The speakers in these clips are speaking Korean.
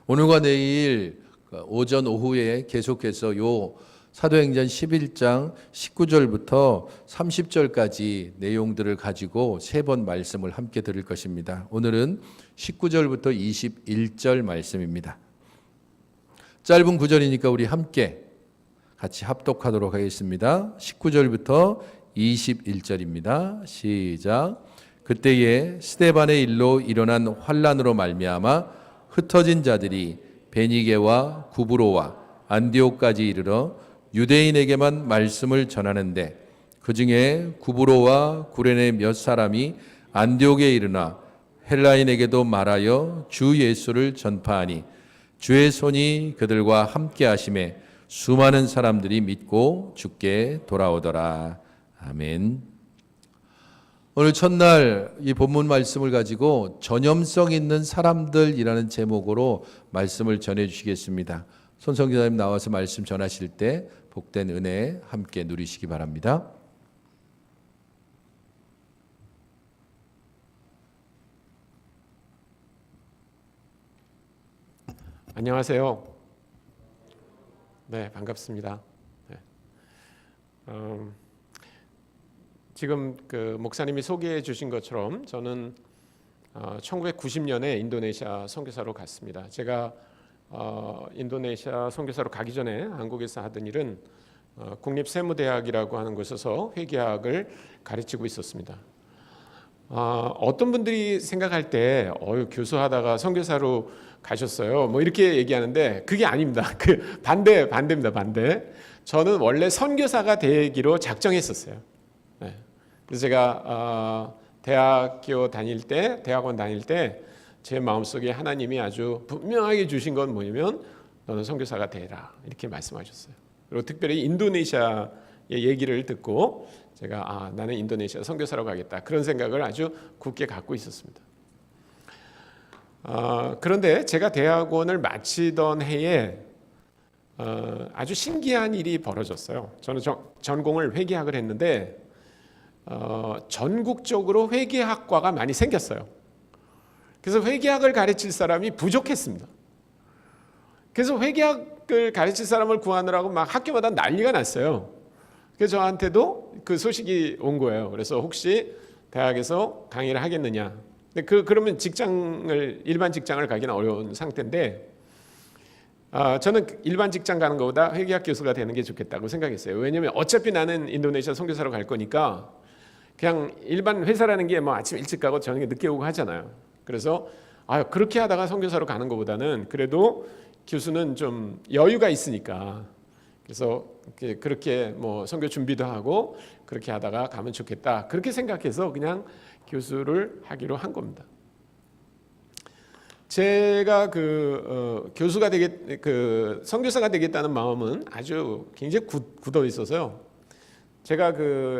오늘과 내일 오전 오후에 계속해서 요 사도행전 11장 19절부터 30절까지 내용들을 가지고 세 번 말씀을 함께 들을 것입니다. 오늘은 19절부터 21절 말씀입니다. 짧은 구절이니까 우리 함께 같이 합독하도록 하겠습니다. 19절부터 21절입니다. 시작. 그때에 스데반의 일로 일어난 환난으로 말미암아 흩어진 자들이 베니게와 구브로와 안디옥까지 이르러 유대인에게만 말씀을 전하는데 그 중에 구브로와 구레네 몇 사람이 안디옥에 이르나 헬라인에게도 말하여 주 예수를 전파하니 주의 손이 그들과 함께 하심에 수많은 사람들이 믿고 주께 돌아오더라. 아멘. 오늘 첫날 이 본문 말씀을 가지고 전염성 있는 사람들이라는 제목으로 말씀을 전해 주시겠습니다. 손성 기자님 나와서 말씀 전하실 때 복된 은혜 함께 누리시기 바랍니다. 안녕하세요. 네, 반갑습니다. 네. 지금 그 목사님이 소개해 주신 것처럼 저는 1990년에 인도네시아 선교사로 갔습니다. 제가 인도네시아 선교사로 가기 전에 한국에서 하던 일은 국립세무대학이라고 하는 곳에서 회계학을 가르치고 있었습니다. 어떤 분들이 생각할 때 교수하다가 선교사로 가셨어요. 뭐 이렇게 얘기하는데 그게 아닙니다. 그 반대입니다. 반대. 저는 원래 선교사가 되기로 작정했었어요. 네. 그래서 제가 대학원 다닐 때 제 마음속에 하나님이 아주 분명하게 주신 건 뭐냐면 너는 선교사가 되라 이렇게 말씀하셨어요. 그리고 특별히 인도네시아의 얘기를 듣고 제가 나는 인도네시아 선교사로 가겠다 그런 생각을 아주 굳게 갖고 있었습니다. 그런데 제가 대학원을 마치던 해에 아주 신기한 일이 벌어졌어요. 저는 전공을 회계학을 했는데 전국적으로 회계학과가 많이 생겼어요. 그래서 회계학을 가르칠 사람이 부족했습니다. 그래서 회계학을 가르칠 사람을 구하느라고 막 학교마다 난리가 났어요. 그래서 저한테도 그 소식이 온 거예요. 그래서 혹시 대학에서 강의를 하겠느냐. 그러면 일반 직장을 가기는 어려운 상태인데 저는 일반 직장 가는 것보다 회계학 교수가 되는 게 좋겠다고 생각했어요. 왜냐하면 어차피 나는 인도네시아 선교사로 갈 거니까 그냥 일반 회사라는 게 뭐 아침 일찍 가고 저녁에 늦게 오고 하잖아요. 그래서 그렇게 하다가 선교사로 가는 것보다는 그래도 교수는 좀 여유가 있으니까 그래서 그렇게 뭐 선교 준비도 하고 그렇게 하다가 가면 좋겠다 그렇게 생각해서 그냥 교수를 하기로 한 겁니다. 제가 교수가 선교사가 되겠다는 마음은 아주 굉장히 굳어 있어서요. 제가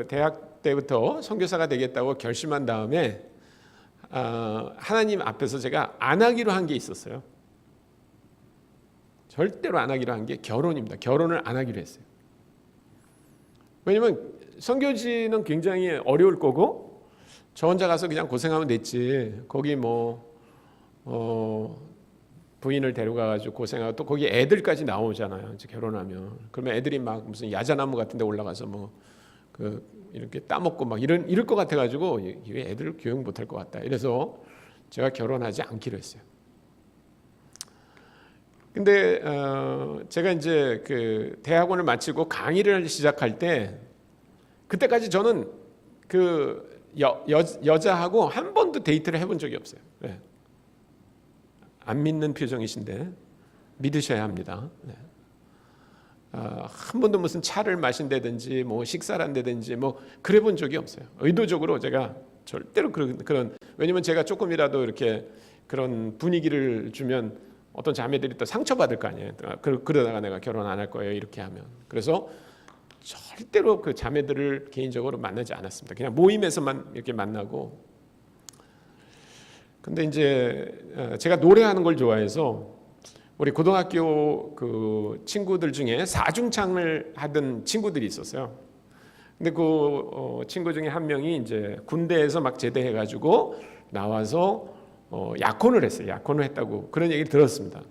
대학 때부터 선교사가 되겠다고 결심한 다음에 하나님 앞에서 제가 안 하기로 한 게 있었어요. 절대로 안 하기로 한 게 결혼입니다. 결혼을 안 하기로 했어요. 왜냐면 선교지는 굉장히 어려울 거고 저 혼자 가서 그냥 고생하면 됐지. 거기 부인을 데려가가지고 고생하고 또 거기 애들까지 나오잖아요. 이제 결혼하면 그러면 애들이 막 무슨 야자나무 같은데 올라가서 이렇게 따먹고 막 이럴 것 같아가지고 애들 교육 못할 것 같다. 이래서 제가 결혼하지 않기로 했어요. 근데 제가 이제 대학원을 마치고 강의를 시작할 때 그때까지 저는 여자하고 한 번도 데이트를 해본 적이 없어요. 네. 안 믿는 표정이신데 믿으셔야 합니다. 네. 한 번도 무슨 차를 마신다든지 뭐 식사를 한다든지 뭐 그래 본 적이 없어요. 의도적으로 제가 절대로 그런 왜냐면 제가 조금이라도 이렇게 그런 분위기를 주면 어떤 자매들이 또 상처받을 거 아니에요. 그러다가 내가 결혼 안 할 거예요 이렇게 하면. 그래서 절대로 그 자매들을 개인적으로 만나지 않았습니다. 그냥 모임에서만 이렇게 만나고. 근데 이제 제가 노래하는 걸 좋아해서 우리 고등학교 친구들 중에 사중창을 하던 친구들이 있었어요. 근데 친구 중에 한 명이 이제 군대에서 막 제대해가지고 나와서 약혼을 했어요. 약혼을 했다고 그런 얘기를 들었습니다.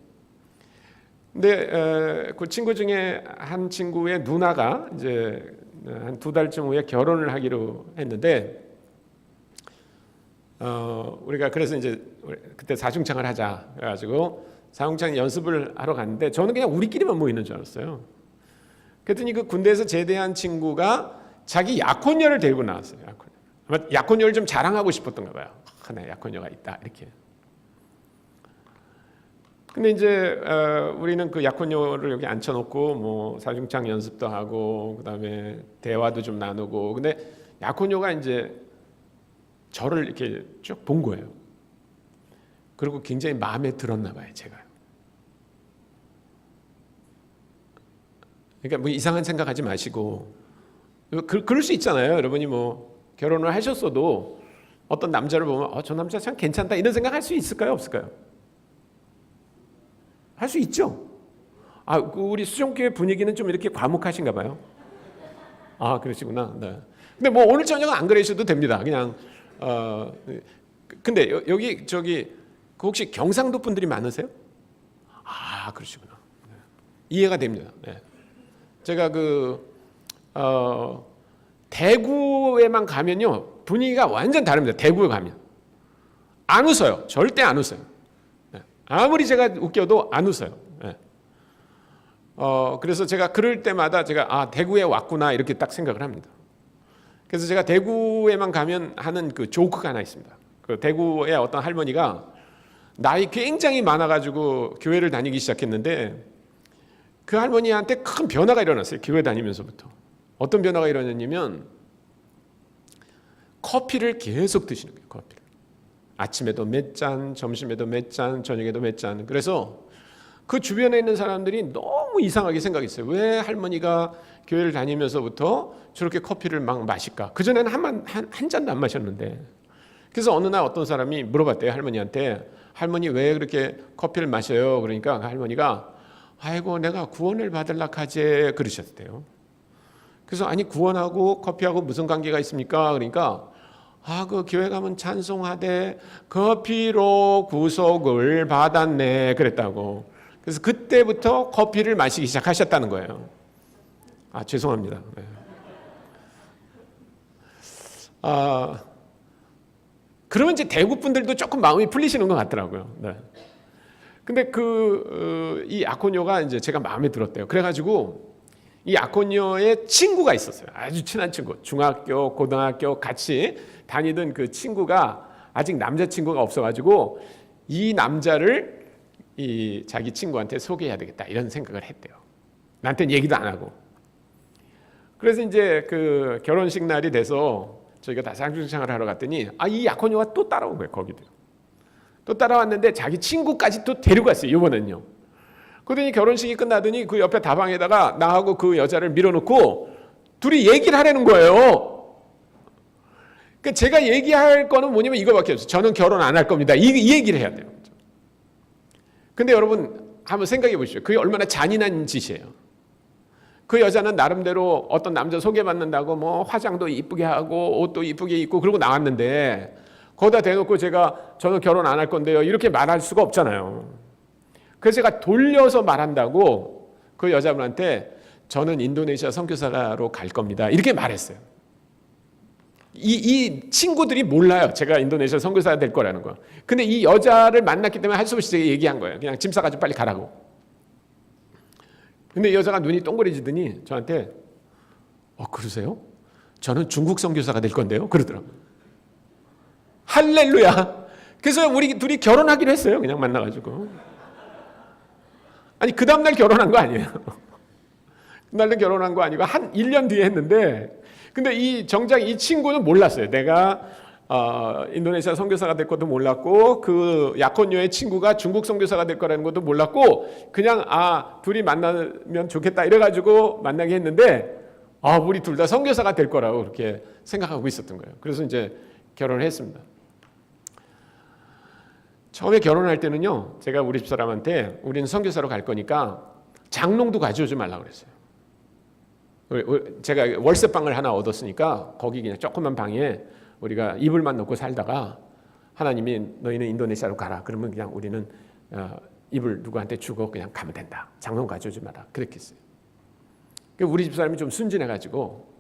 근데 그 친구 중에 한 친구의 누나가 이제 한 2달쯤 후에 결혼을 하기로 했는데 우리가 그래서 이제 그때 사중창을 하자 그래가지고 사중창 연습을 하러 갔는데 저는 그냥 우리끼리만 모이는 줄 알았어요. 그랬더니 그 군대에서 제대한 친구가 자기 약혼녀를 데리고 나왔어요. 아마 약혼녀를 좀 자랑하고 싶었던가 봐요. 내 약혼녀가 있다 이렇게. 근데 이제 우리는 그 약혼녀를 여기 앉혀놓고 뭐 사중창 연습도 하고 그다음에 대화도 좀 나누고. 근데 약혼녀가 이제 저를 이렇게 쭉 본 거예요. 그리고 굉장히 마음에 들었나 봐요, 제가. 그러니까 뭐 이상한 생각하지 마시고 그럴 수 있잖아요. 여러분이 뭐 결혼을 하셨어도 어떤 남자를 보면 저 남자 참 괜찮다 이런 생각할 수 있을까요, 없을까요? 할 수 있죠. 우리 수종교회 분위기는 좀 이렇게 과묵하신가 봐요. 그러시구나. 네. 근데 뭐 오늘 저녁은 안 그러셔도 됩니다. 그냥 근데 여기 그 혹시 경상도 분들이 많으세요? 그러시구나. 네. 이해가 됩니다. 네. 제가 대구에만 가면요 분위기가 완전 다릅니다. 대구에 가면 안 웃어요. 절대 안 웃어요. 네. 아무리 제가 웃겨도 안 웃어요. 네. 그래서 제가 그럴 때마다 제가 대구에 왔구나 이렇게 딱 생각을 합니다. 그래서 제가 대구에만 가면 하는 그 조크가 하나 있습니다. 그 대구의 어떤 할머니가 나이 굉장히 많아가지고 교회를 다니기 시작했는데 그 할머니한테 큰 변화가 일어났어요. 교회 다니면서부터. 어떤 변화가 일어났냐면 커피를 계속 드시는 거예요. 커피를. 아침에도 몇 잔, 점심에도 몇 잔, 저녁에도 몇 잔. 그래서 그 주변에 있는 사람들이 너무 이상하게 생각했어요. 왜 할머니가 교회를 다니면서부터 저렇게 커피를 막 마실까? 그전에는 한 잔도 안 마셨는데. 그래서 어느 날 어떤 사람이 물어봤대요. 할머니한테. 할머니 왜 그렇게 커피를 마셔요? 그러니까 그 할머니가 아이고 내가 구원을 받으려고 하지 그러셨대요. 그래서 아니 구원하고 커피하고 무슨 관계가 있습니까? 그러니까 그 교회 가면 찬송하되 커피로 구속을 받았네 그랬다고. 그래서 그때부터 커피를 마시기 시작하셨다는 거예요. 죄송합니다. 네. 그러면 이제 대구 분들도 조금 마음이 풀리시는 것 같더라고요. 네. 근데 이 약혼녀가 이제 제가 마음에 들었대요. 그래가지고 이 약혼녀의 친구가 있었어요. 아주 친한 친구. 중학교, 고등학교 같이 다니던 그 친구가 아직 남자친구가 없어가지고 이 남자를 자기 친구한테 소개해야 되겠다 이런 생각을 했대요. 나한테는 얘기도 안 하고. 그래서 이제 그 결혼식 날이 돼서 저희가 다 쌍둥이창을 하러 갔더니 이 약혼녀가 또 따라온 거예요. 거기도. 또 따라왔는데 자기 친구까지 또 데리고 갔어요. 이번엔요. 그러더니 결혼식이 끝나더니 그 옆에 다방에다가 나하고 그 여자를 밀어놓고 둘이 얘기를 하려는 거예요. 그러니까 제가 얘기할 거는 뭐냐면 이거밖에 없어요. 저는 결혼 안 할 겁니다. 이 얘기를 해야 돼요. 근데 여러분 한번 생각해 보시죠. 그게 얼마나 잔인한 짓이에요. 그 여자는 나름대로 어떤 남자 소개받는다고 뭐 화장도 이쁘게 하고 옷도 이쁘게 입고 그러고 나왔는데 거기다 대놓고 저는 결혼 안 할 건데요 이렇게 말할 수가 없잖아요. 그래서 제가 돌려서 말한다고 그 여자분한테 저는 인도네시아 선교사로 갈 겁니다 이렇게 말했어요. 이 친구들이 몰라요. 제가 인도네시아 선교사가 될 거라는 거. 근데 이 여자를 만났기 때문에 할 수 없이 제가 얘기한 거예요. 그냥 짐 싸가지고 빨리 가라고. 근데 이 여자가 눈이 동그래지더니 저한테 그러세요? 저는 중국 선교사가 될 건데요 그러더라고요. 할렐루야. 그래서 우리 둘이 결혼하기로 했어요. 그냥 만나가지고. 아니 그 다음날 결혼한 거 아니에요. 그날은 결혼한 거 아니고 한 1년 뒤에 했는데 근데 정작 이 친구는 몰랐어요. 내가 인도네시아 선교사가 될 것도 몰랐고 그 약혼녀의 친구가 중국 선교사가 될 거라는 것도 몰랐고 그냥 둘이 만나면 좋겠다 이래가지고 만나게 했는데 우리 둘 다 선교사가 될 거라고 그렇게 생각하고 있었던 거예요. 그래서 이제 결혼을 했습니다. 처음에 결혼할 때는요 제가 우리 집사람한테 우리는 선교사로 갈 거니까 장롱도 가져오지 말라고 그랬어요. 제가 월세방을 하나 얻었으니까 거기 그냥 조그만 방에 우리가 이불만 넣고 살다가 하나님이 너희는 인도네시아로 가라. 그러면 그냥 우리는 이불 누구한테 주고 그냥 가면 된다. 장롱 가져오지 마라. 그렇게 했어요. 우리 집사람이 좀 순진해가지고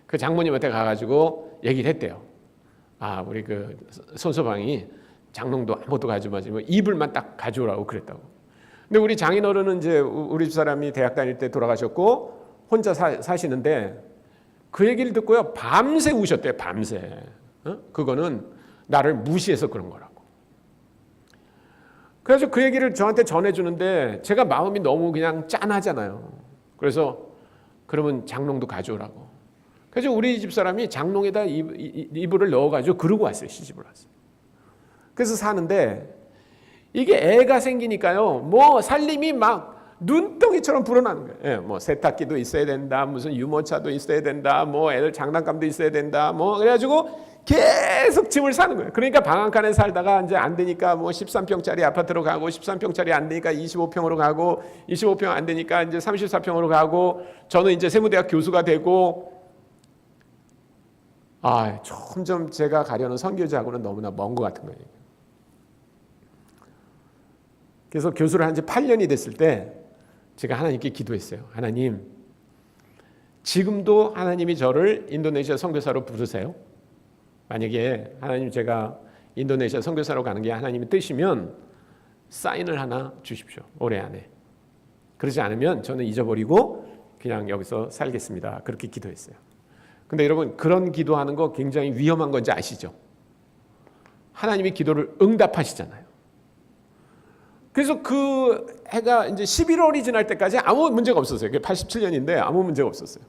그 장모님한테 가가지고 얘기를 했대요. 아, 우리 그 손서방이 장롱도 아무것도 가져오지 말고 이불만 딱 가져오라고 그랬다고. 근데 우리 장인어른은 이제 우리 집사람이 대학 다닐 때 돌아가셨고 혼자 사시는데 그 얘기를 듣고요 밤새 우셨대요. 밤새. 그거는 나를 무시해서 그런 거라고. 그래서 그 얘기를 저한테 전해주는데 제가 마음이 너무 그냥 짠하잖아요. 그래서 그러면 장롱도 가져오라고. 그래서 우리 집사람이 장롱에다 이불을 넣어가지고 그러고 왔어요. 시집을 왔어요. 그래서 사는데 이게 애가 생기니까요 뭐 살림이 막 눈덩이처럼 불어나는 거예요. 예, 뭐 세탁기도 있어야 된다, 무슨 유모차도 있어야 된다, 뭐 애들 장난감도 있어야 된다, 뭐 그래가지고 계속 짐을 사는 거예요. 그러니까 방 한 칸에 살다가 이제 안 되니까 뭐 13평짜리 아파트로 가고 13평짜리 안 되니까 25평으로 가고 25평 안 되니까 이제 34평으로 가고 저는 이제 세무대학 교수가 되고 점점 제가 가려는 선교지하고는 너무나 먼 것 같은 거예요. 그래서 교수를 한 지 8년이 됐을 때 제가 하나님께 기도했어요. 하나님, 지금도 하나님이 저를 인도네시아 선교사로 부르세요. 만약에 하나님 제가 인도네시아 선교사로 가는 게 하나님의 뜻이면 사인을 하나 주십시오. 올해 안에. 그러지 않으면 저는 잊어버리고 그냥 여기서 살겠습니다. 그렇게 기도했어요. 근데 여러분 그런 기도하는 거 굉장히 위험한 건지 아시죠? 하나님이 기도를 응답하시잖아요. 그래서 그 해가 이제 11월이 지날 때까지 아무 문제가 없었어요. 그게 87년인데 아무 문제가 없었어요.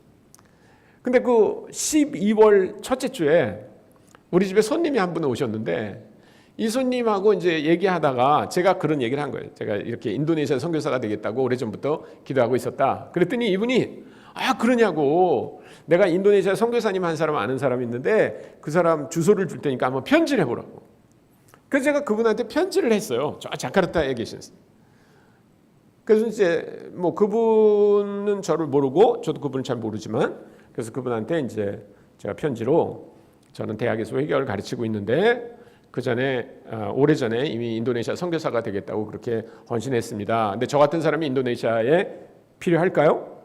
근데 그 12월 첫째 주에 우리 집에 손님이 한 분 오셨는데 이 손님하고 이제 얘기하다가 제가 그런 얘기를 한 거예요. 제가 이렇게 인도네시아 선교사가 되겠다고 오래전부터 기도하고 있었다. 그랬더니 이분이 그러냐고. 내가 인도네시아 선교사님 한 사람 아는 사람이 있는데 그 사람 주소를 줄 테니까 한번 편지를 해보라고. 그래서 제가 그분한테 편지를 했어요. 저 자카르타에 계셨어요. 그래서 이제 뭐 그분은 저를 모르고 저도 그분을 잘 모르지만 그래서 그분한테 이제 제가 편지로 저는 대학에서 회계학을 가르치고 있는데 그 전에 오래전에 이미 인도네시아 선교사가 되겠다고 그렇게 헌신했습니다. 근데 저 같은 사람이 인도네시아에 필요할까요?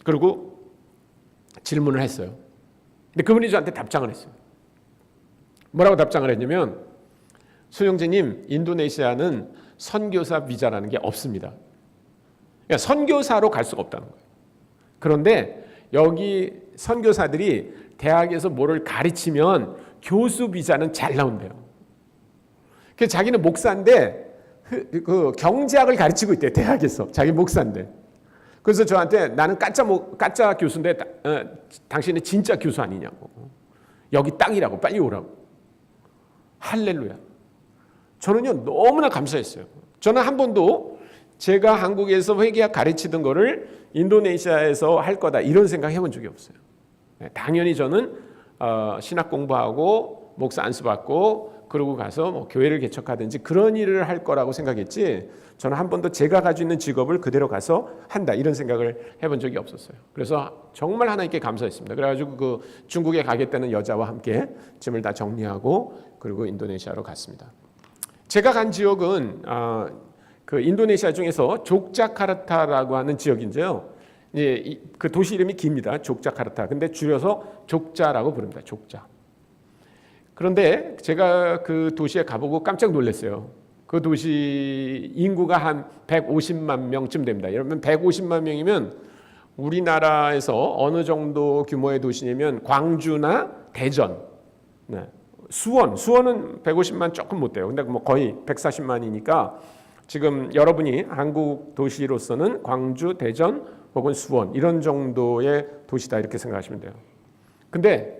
그리고 질문을 했어요. 근데 그분이 저한테 답장을 했어요. 뭐라고 답장을 했냐면 소영재님, 인도네시아는 선교사 비자라는 게 없습니다. 그러니까 선교사로 갈 수가 없다는 거예요. 그런데 여기 선교사들이 대학에서 뭐를 가르치면 교수 비자는 잘 나온대요. 그래서 자기는 목사인데 그 경제학을 가르치고 있대요. 대학에서. 자기 목사인데. 그래서 저한테 나는 가짜 교수인데 당신은 진짜 교수 아니냐고. 여기 땅이라고 빨리 오라고. 할렐루야. 저는요 너무나 감사했어요. 저는 한 번도 제가 한국에서 회계학 가르치던 거를 인도네시아에서 할 거다 이런 생각 해본 적이 없어요. 당연히 저는 신학 공부하고 목사 안수받고 그러고 가서 뭐 교회를 개척하든지 그런 일을 할 거라고 생각했지 저는 한 번도 제가 가지고 있는 직업을 그대로 가서 한다 이런 생각을 해본 적이 없었어요. 그래서 정말 하나님께 감사했습니다. 그래가지고 그 중국에 가겠다는 여자와 함께 짐을 다 정리하고 그리고 인도네시아로 갔습니다. 제가 간 지역은 그 인도네시아 중에서 족자카르타라고 하는 지역인데요. 그 도시 이름이 깁니다. 족자카르타. 근데 줄여서 족자라고 부릅니다. 족자. 그런데 제가 그 도시에 가보고 깜짝 놀랐어요. 그 도시 인구가 한 150만 명쯤 됩니다. 여러분 150만 명이면 우리나라에서 어느 정도 규모의 도시냐면 광주나 대전, 수원은 150만 조금 못 돼요. 근데 뭐 거의 140만이니까 지금 여러분이 한국 도시로서는 광주, 대전 혹은 수원 이런 정도의 도시다 이렇게 생각하시면 돼요. 근데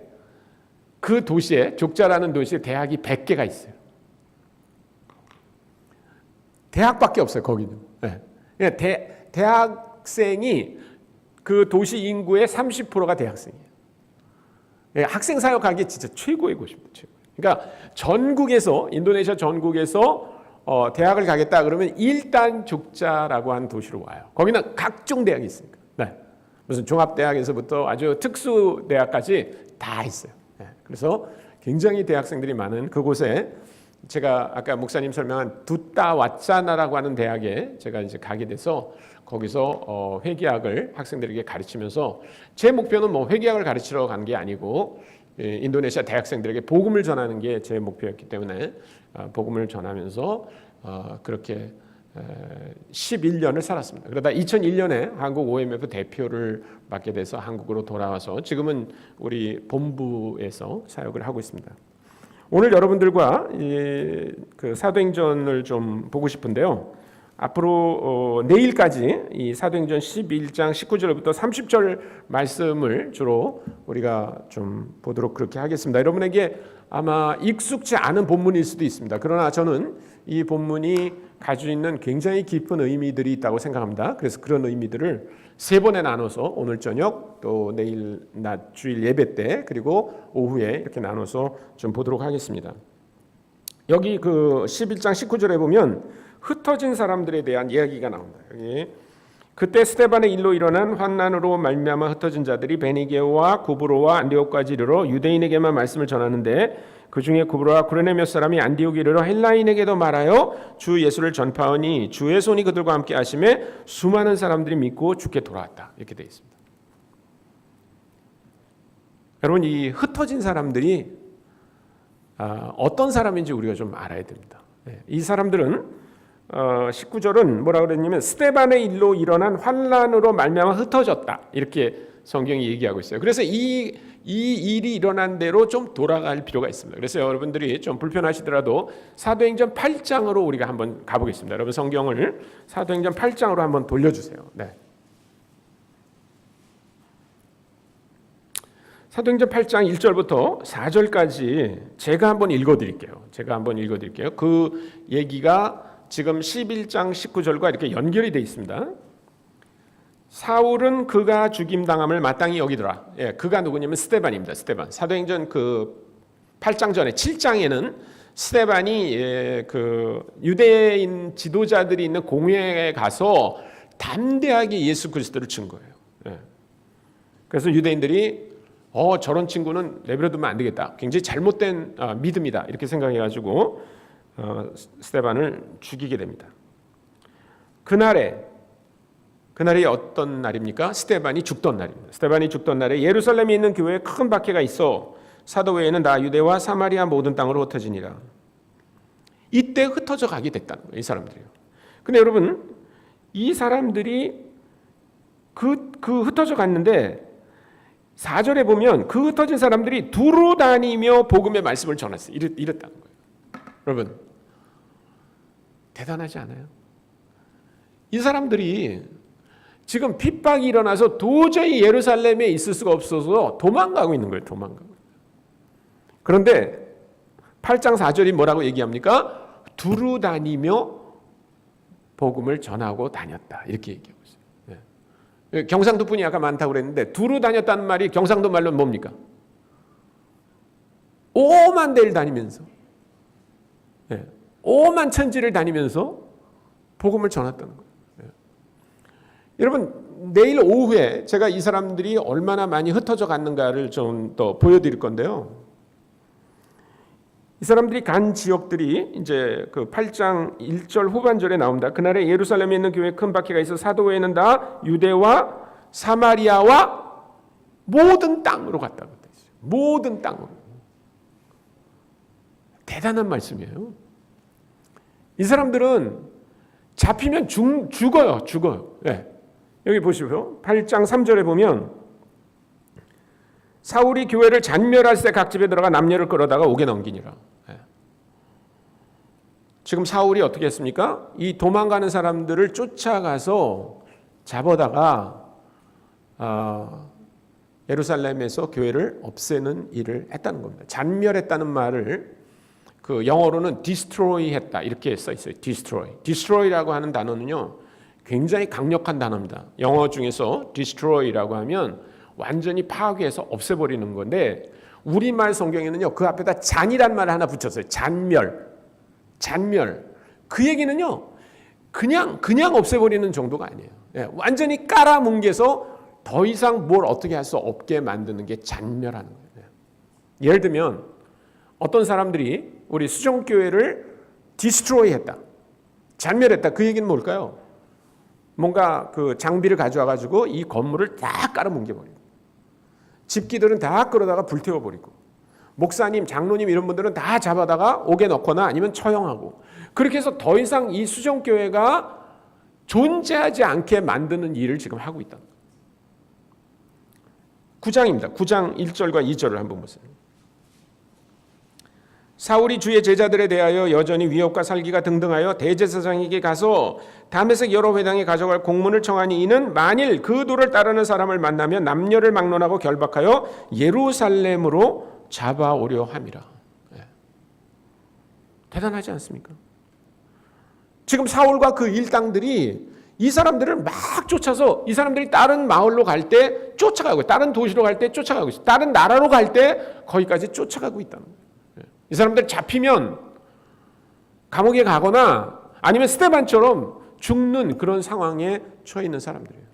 그 도시에 족자라는 도시에 대학이 100개가 있어요. 대학밖에 없어요. 거기는. 대학생이 그 도시 인구의 30%가 대학생이에요. 학생 사역하기 진짜 최고의 곳입니다. 최고. 그러니까 전국에서 인도네시아 전국에서 대학을 가겠다 그러면 일단 족자라고 하는 도시로 와요. 거기는 각종 대학이 있으니까. 무슨 종합대학에서부터 아주 특수대학까지 다 있어요. 그래서 굉장히 대학생들이 많은 그곳에 제가 아까 목사님 설명한 두따 왓사나라고 하는 대학에 제가 이제 가게 돼서 거기서 회계학을 학생들에게 가르치면서 제 목표는 뭐 회계학을 가르치러 간 게 아니고 인도네시아 대학생들에게 복음을 전하는 게 제 목표였기 때문에 복음을 전하면서 그렇게 11년을 살았습니다. 그러다 2001년에 한국 OMF 대표를 맡게 돼서 한국으로 돌아와서 지금은 우리 본부에서 사역을 하고 있습니다. 오늘 여러분들과 그 사도행전을 좀 보고 싶은데요. 앞으로 내일까지 이 사도행전 11장 19절부터 30절 말씀을 주로 우리가 좀 보도록 그렇게 하겠습니다. 여러분에게 아마 익숙치 않은 본문일 수도 있습니다. 그러나 저는 이 본문이 가지고 있는 굉장히 깊은 의미들이 있다고 생각합니다. 그래서 그런 의미들을 세 번에 나눠서 오늘 저녁 또 내일 낮 주일 예배 때 그리고 오후에 이렇게 나눠서 좀 보도록 하겠습니다. 여기 그 11장 19절에 보면 흩어진 사람들에 대한 이야기가 나옵니다. 여기 그때 스데반의 일로 일어난 환난으로 말미암아 흩어진 자들이 베니게와 구브로와 안디옥까지 이르러 유대인에게만 말씀을 전하는데 그 중에 구브로와 구레네 몇 사람이 안디옥에 이르러 헬라인에게도 말하여 주 예수를 전파하니 주의 손이 그들과 함께 하심에 수많은 사람들이 믿고 주께 돌아왔다. 이렇게 되어 있습니다. 여러분, 이 흩어진 사람들이 어떤 사람인지 우리가 좀 알아야 됩니다. 이 사람들은 19절은 뭐라 그랬냐면 스데반의 일로 일어난 환난으로 말미암아 흩어졌다. 이렇게 성경이 얘기하고 있어요. 그래서 이 일이 일어난 대로 좀 돌아갈 필요가 있습니다. 그래서 여러분들이 좀 불편하시더라도 사도행전 8장으로 우리가 한번 가보겠습니다. 여러분 성경을 사도행전 8장으로 한번 돌려주세요. 네. 사도행전 8장 1절부터 4절까지 제가 한번 읽어드릴게요. 그 얘기가 지금 11장 19절과 이렇게 연결이 되어 있습니다. 사울은 그가 죽임당함을 마땅히 여기더라. 그가 누구냐면 스데반입니다. 스데반. 사도행전 그 8장 전에 7장에는 스데반이 그 유대인 지도자들이 있는 공회에 가서 담대하게 예수 그리스도를 친 거예요. 그래서 유대인들이 저런 친구는 내버려두면 안 되겠다. 굉장히 잘못된 믿음이다. 이렇게 생각해가지고 스데반을 죽이게 됩니다. 그날이 어떤 날입니까? 스데반이 죽던 날입니다. 스데반이 죽던 날에 예루살렘에 있는 교회에 큰 박해가 있어 사도 외에는 다 유대와 사마리아 모든 땅으로 흩어지니라. 이때 흩어져 가게 됐다는 거예요. 이 사람들이요. 근데 여러분 이 사람들이 그 흩어져 갔는데 4절에 보면 그 흩어진 사람들이 두루 다니며 복음의 말씀을 전했어요. 이랬다는 거예요. 여러분 대단하지 않아요? 이 사람들이 지금 핍박이 일어나서 도저히 예루살렘에 있을 수가 없어서 도망가고 있는 거예요. 그런데 8장 4절이 뭐라고 얘기합니까? 두루 다니며 복음을 전하고 다녔다. 이렇게 얘기하고 있어요. 경상도 분이 아까 많다고 그랬는데 두루 다녔다는 말이 경상도 말로 뭡니까? 오만 데를 다니면서 오만 천지를 다니면서 복음을 전했다는 거예요. 여러분 내일 오후에 제가 이 사람들이 얼마나 많이 흩어져 갔는가를 좀 더 보여드릴 건데요. 이 사람들이 간 지역들이 이제 그 8장 1절 후반절에 나옵니다. 그날에 예루살렘에 있는 교회에 큰 박해가 있어 사도 외에는 다 유대와 사마리아와 모든 땅으로 갔다고 되어 있어요. 모든 땅으로. 대단한 말씀이에요. 이 사람들은 잡히면 죽어요. 여기 보시고요. 8장 3절에 보면 사울이 교회를 잔멸할새 각 집에 들어가 남녀를 끌어다가 옥에 넘기니라. 지금 사울이 어떻게 했습니까? 이 도망가는 사람들을 쫓아가서 잡아다가 예루살렘에서 교회를 없애는 일을 했다는 겁니다. 잔멸했다는 말을 그 영어로는 destroy 했다 이렇게 써 있어요. destroy라고 하는 단어는요 굉장히 강력한 단어입니다. 영어 중에서 destroy라고 하면 완전히 파괴해서 없애버리는 건데 우리말 성경에는요 그 앞에다 잔이란 말을 하나 붙였어요. 잔멸. 그 얘기는요 그냥 없애버리는 정도가 아니에요. 완전히 깔아뭉개서 더 이상 뭘 어떻게 할 수 없게 만드는 게 잔멸하는 거예요. 예를 들면 어떤 사람들이 우리 수정교회를 디스트로이했다, 잔멸했다. 그 얘기는 뭘까요? 뭔가 그 장비를 가져와 가지고 이 건물을 다 깔아뭉개버리고, 집기들은 다 끌어다가 불태워버리고, 목사님, 장로님 이런 분들은 다 잡아다가 옥에 넣거나 아니면 처형하고, 그렇게 해서 더 이상 이 수정교회가 존재하지 않게 만드는 일을 지금 하고 있다. 9장입니다. 9장 1절과 2절을 한번 보세요. 사울이 주의 제자들에 대하여 여전히 위협과 살기가 등등하여 대제사장에게 가서 다메섹 여러 회당에 가져갈 공문을 청하니, 이는 만일 그 도를 따르는 사람을 만나면 남녀를 막론하고 결박하여 예루살렘으로 잡아오려 함이라. 대단하지 않습니까? 지금 사울과 그 일당들이 이 사람들을 막 쫓아서, 이 사람들이 다른 마을로 갈 때 쫓아가고, 다른 도시로 갈 때 쫓아가고 있어요. 다른 나라로 갈 때 거기까지 쫓아가고 있다는 거예요. 이 사람들 잡히면 감옥에 가거나 아니면 스테반처럼 죽는 그런 상황에 처해 있는 사람들이에요.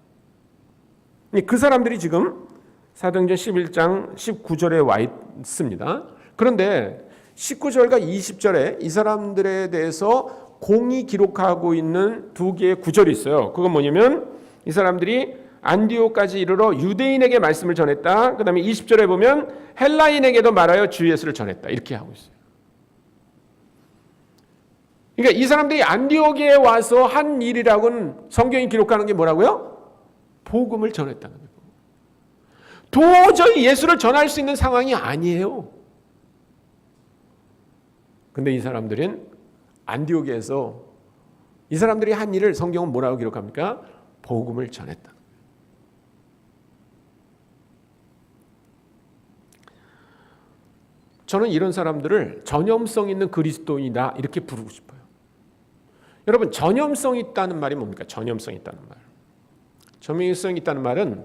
그 사람들이 지금 사도행전 11장 19절에 와 있습니다. 그런데 19절과 20절에 이 사람들에 대해서 공이 기록하고 있는 두 개의 구절이 있어요. 그건 뭐냐면, 이 사람들이 안디오까지 이르러 유대인에게 말씀을 전했다. 그 다음에 20절에 보면 헬라인에게도 말하여 주 예수를 전했다. 이렇게 하고 있어요. 그러니까 이 사람들이 안디옥에 와서 한 일이라고는 성경이 기록하는 게 뭐라고요? 복음을 전했다는 거예요. 도저히 예수를 전할 수 있는 상황이 아니에요. 근데 이 사람들은 안디옥에서 이 사람들이 한 일을 성경은 뭐라고 기록합니까? 복음을 전했다. 저는 이런 사람들을 전염성 있는 그리스도인이다 이렇게 부르고 싶어요. 여러분, 전염성 있다는 말이 뭡니까? 전염성 있다는 말. 전염성 있다는 말은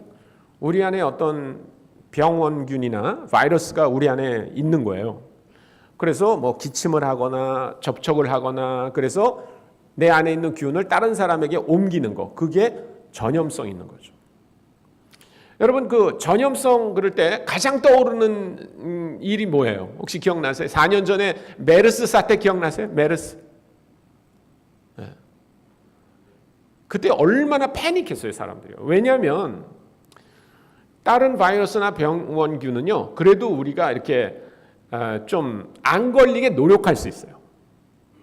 우리 안에 어떤 병원균이나 바이러스가 우리 안에 있는 거예요. 그래서 뭐 기침을 하거나 접촉을 하거나, 그래서 내 안에 있는 균을 다른 사람에게 옮기는 거, 그게 전염성 있는 거죠. 여러분, 그 전염성 그럴 때 가장 떠오르는 일이 뭐예요? 혹시 기억나세요? 4년 전에 메르스 사태 기억나세요? 메르스. 네. 그때 얼마나 패닉했어요, 사람들이요. 왜냐하면 다른 바이러스나 병원균은요, 그래도 우리가 이렇게 좀 안 걸리게 노력할 수 있어요.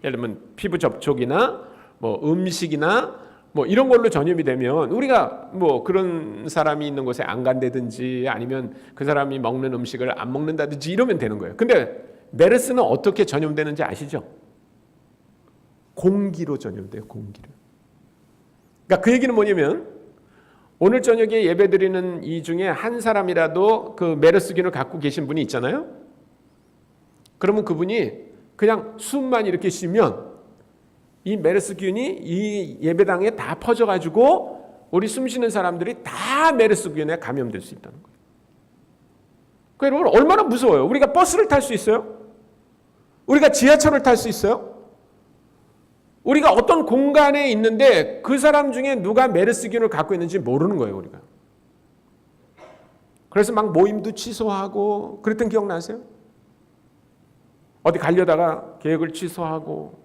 예를 들면 피부 접촉이나 뭐 음식이나 뭐 이런 걸로 전염이 되면 우리가 뭐 그런 사람이 있는 곳에 안 간다든지, 아니면 그 사람이 먹는 음식을 안 먹는다든지 이러면 되는 거예요. 근데 메르스는 어떻게 전염되는지 아시죠? 공기로 전염돼요. 공기로. 그러니까 그 얘기는 뭐냐면, 오늘 저녁에 예배드리는 이 중에 한 사람이라도 그 메르스균을 갖고 계신 분이 있잖아요. 그러면 그분이 그냥 숨만 이렇게 쉬면 이 메르스균이 이 예배당에 다 퍼져가지고 우리 숨 쉬는 사람들이 다 메르스균에 감염될 수 있다는 거예요. 그러니까 여러분, 얼마나 무서워요. 우리가 버스를 탈 수 있어요? 우리가 지하철을 탈 수 있어요? 우리가 어떤 공간에 있는데 그 사람 중에 누가 메르스균을 갖고 있는지 모르는 거예요, 우리가. 그래서 막 모임도 취소하고 그랬던 기억 나세요? 어디 가려다가 계획을 취소하고,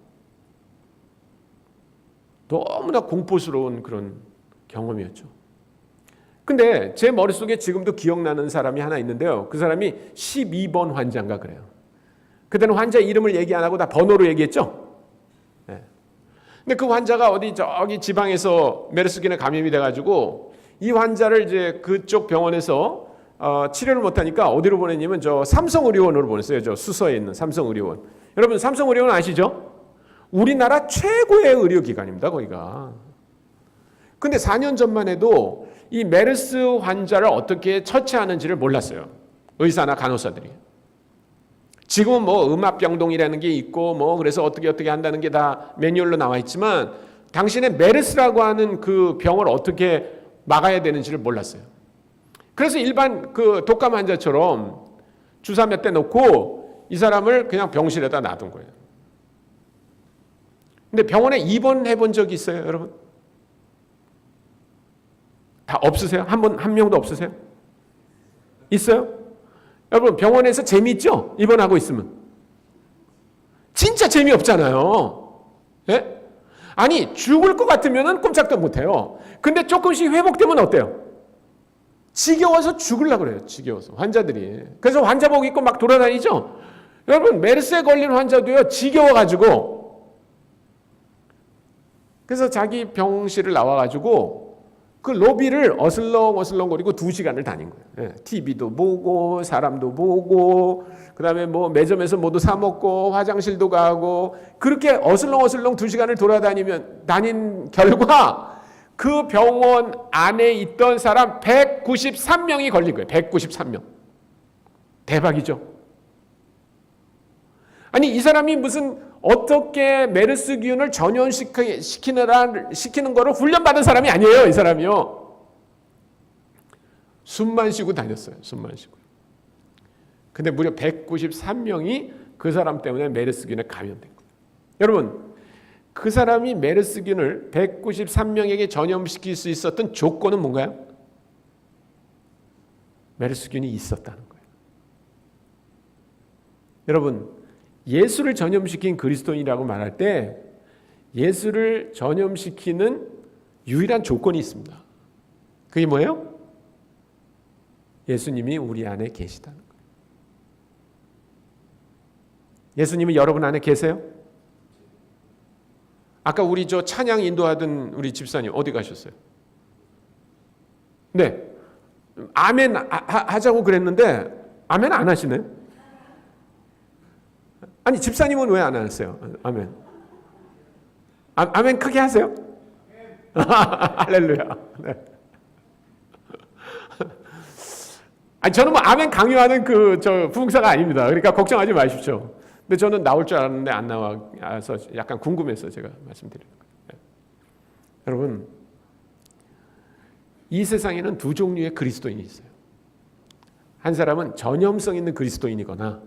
너무나 공포스러운 그런 경험이었죠. 근데 제 머릿속에 지금도 기억나는 사람이 하나 있는데요. 그 사람이 12번 환자인가 그래요. 그때는 환자 이름을 얘기 안 하고 다 번호로 얘기했죠. 네. 근데 그 환자가 어디 저기 지방에서 메르스균에 감염이 돼가지고 이 환자를 이제 그쪽 병원에서 치료를 못하니까 어디로 보냈냐면 저 삼성의료원으로 보냈어요. 저 수서에 있는 삼성의료원. 여러분, 삼성의료원 아시죠? 우리나라 최고의 의료기관입니다, 거기가. 근데 4년 전만 해도 이 메르스 환자를 어떻게 처치하는지를 몰랐어요, 의사나 간호사들이. 지금은 뭐 음압병동이라는 게 있고 뭐 그래서 어떻게 한다는 게 다 매뉴얼로 나와 있지만, 당신의 메르스라고 하는 그 병을 어떻게 막아야 되는지를 몰랐어요. 그래서 일반 그 독감 환자처럼 주사 몇 대 놓고 이 사람을 그냥 병실에다 놔둔 거예요. 근데 병원에 입원해 본 적이 있어요, 여러분? 다 없으세요? 한 명도 없으세요? 있어요? 여러분, 병원에서 재미있죠? 입원하고 있으면. 진짜 재미없잖아요. 예? 아니 죽을 것 같으면 꼼짝도 못해요. 근데 조금씩 회복되면 어때요? 지겨워서 죽으려고 그래요. 지겨워서 환자들이. 그래서 환자복 입고 막 돌아다니죠. 여러분 메르스에 걸린 환자도요 지겨워가지고 그래서 자기 병실을 나와가지고 그 로비를 어슬렁어슬렁거리고 2시간을 다닌 거예요. 예, TV도 보고 사람도 보고 그다음에 뭐 매점에서 뭐도 사 먹고 화장실도 가고 그렇게 어슬렁어슬렁 2시간을 다닌 결과 그 병원 안에 있던 사람 193명이 걸린 거예요. 193명. 대박이죠. 아니 이 사람이 무슨 어떻게 메르스균을 전염시키는 거를 훈련받은 사람이 아니에요. 이 사람이요. 숨만 쉬고 다녔어요. 숨만 쉬고. 근데 무려 193명이 그 사람 때문에 메르스균에 감염된 거예요. 여러분 그 사람이 메르스균을 193명에게 전염시킬 수 있었던 조건은 뭔가요? 메르스균이 있었다는 거예요. 여러분 예수를 전염시킨 그리스도인이라고 말할 때 예수를 전염시키는 유일한 조건이 있습니다. 그게 뭐예요? 예수님이 우리 안에 계시다는 거예요. 예수님이 여러분 안에 계세요? 아까 우리 저 찬양 인도하던 우리 집사님 어디 가셨어요? 네. 아멘 하자고 그랬는데 아멘 안 하시네. 아니 집사님은 왜 안 하셨어요? 아멘. 아멘 크게 하세요. 할렐루야. 네. 아니 저는 뭐 아멘 강요하는 저 부흥사가 아닙니다. 그러니까 걱정하지 마십시오. 근데 저는 나올 줄 알았는데 안 나와서 약간 궁금해서 제가 말씀드리는 거예요. 네. 여러분 이 세상에는 2종류의 그리스도인이 있어요. 한 사람은 전염성 있는 그리스도인이거나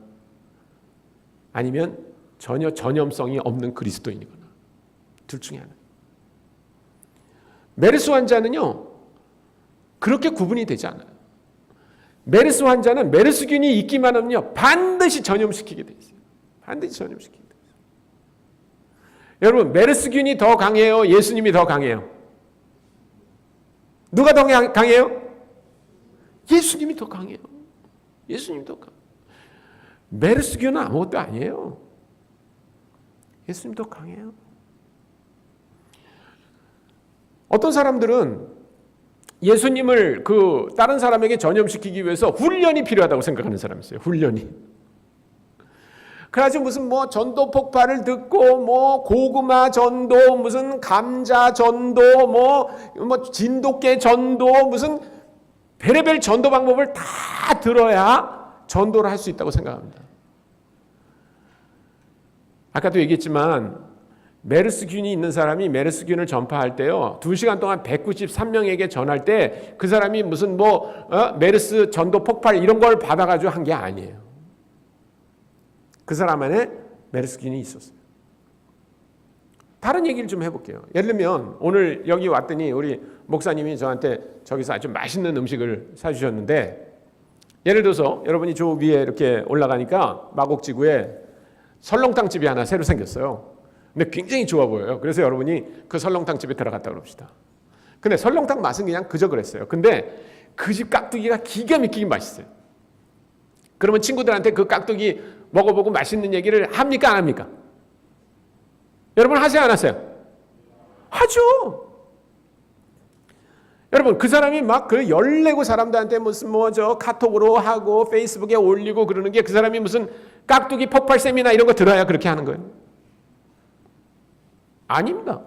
아니면 전혀 전염성이 없는 그리스도인이거나 둘 중에 하나. 메르스 환자는요 그렇게 구분이 되지 않아요. 메르스 환자는 메르스균이 있기만 하면요 반드시 전염시키게 돼 있어요. 반드시 전염시키게 돼 있어요. 여러분 메르스균이 더 강해요? 예수님이 더 강해요? 누가 더 강해요? 예수님이 더 강해요. 예수님이 더 강해요. 메르스균은 아무것도 아니에요. 예수님 더 강해요. 어떤 사람들은 예수님을 다른 사람에게 전염시키기 위해서 훈련이 필요하다고 생각하는 사람이 있어요. 훈련이. 그래가지고 무슨 뭐 전도 폭발을 듣고 뭐 고구마 전도 무슨 감자 전도 뭐 진돗개 전도 무슨 별의별 전도 방법을 다 들어야 전도를 할 수 있다고 생각합니다. 아까도 얘기했지만 메르스균이 있는 사람이 메르스균을 전파할 때요 2시간 동안 193명에게 전할 때 그 사람이 무슨 메르스 전도 폭발 이런 걸 받아가지고 한 게 아니에요. 그 사람 안에 메르스균이 있었어요. 다른 얘기를 좀 해볼게요. 예를 들면 오늘 여기 왔더니 우리 목사님이 저한테 저기서 아주 맛있는 음식을 사주셨는데 예를 들어서 여러분이 저 위에 이렇게 올라가니까 마곡지구에 설렁탕집이 하나 새로 생겼어요. 근데 굉장히 좋아 보여요. 그래서 여러분이 그 설렁탕집에 들어갔다 그럽시다. 근데 설렁탕 맛은 그냥 그저 그랬어요. 근데 그 집 깍두기가 기가 막히게 맛있어요. 그러면 친구들한테 그 깍두기 먹어보고 맛있는 얘기를 합니까 안 합니까? 여러분 하세요 안 하세요? 하죠. 여러분 그 사람이 막 그 열내고 사람들한테 무슨 카톡으로 하고 페이스북에 올리고 그러는 게 그 사람이 무슨 깍두기 폭발 세미나 이런 거 들어야 그렇게 하는 거예요? 아닙니다.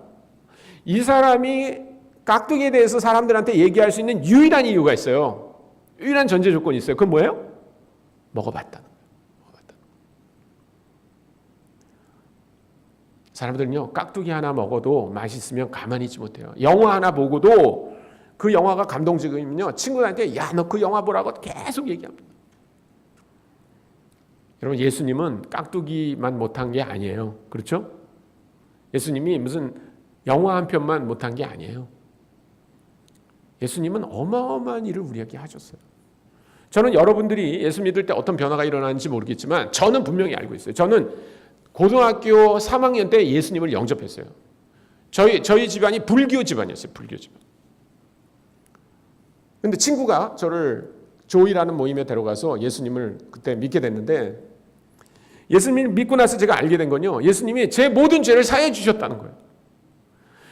이 사람이 깍두기에 대해서 사람들한테 얘기할 수 있는 유일한 이유가 있어요. 유일한 전제 조건이 있어요. 그건 뭐예요? 먹어봤다는 거예요. 사람들은요 깍두기 하나 먹어도 맛있으면 가만히 있지 못해요. 영화 하나 보고도 그 영화가 감동적이면요 친구들한테 야 너 그 영화 보라고 계속 얘기합니다. 여러분 예수님은 깍두기만 못한 게 아니에요. 그렇죠? 예수님이 무슨 영화 한 편만 못한 게 아니에요. 예수님은 어마어마한 일을 우리에게 하셨어요. 저는 여러분들이 예수 믿을 때 어떤 변화가 일어나는지 모르겠지만 저는 분명히 알고 있어요. 저는 고등학교 3학년 때 예수님을 영접했어요. 저희 집안이 불교 집안이었어요. 불교 집안. 근데 친구가 저를 조이라는 모임에 데려가서 예수님을 그때 믿게 됐는데, 예수님을 믿고 나서 제가 알게 된 건요, 예수님이 제 모든 죄를 사해 주셨다는 거예요.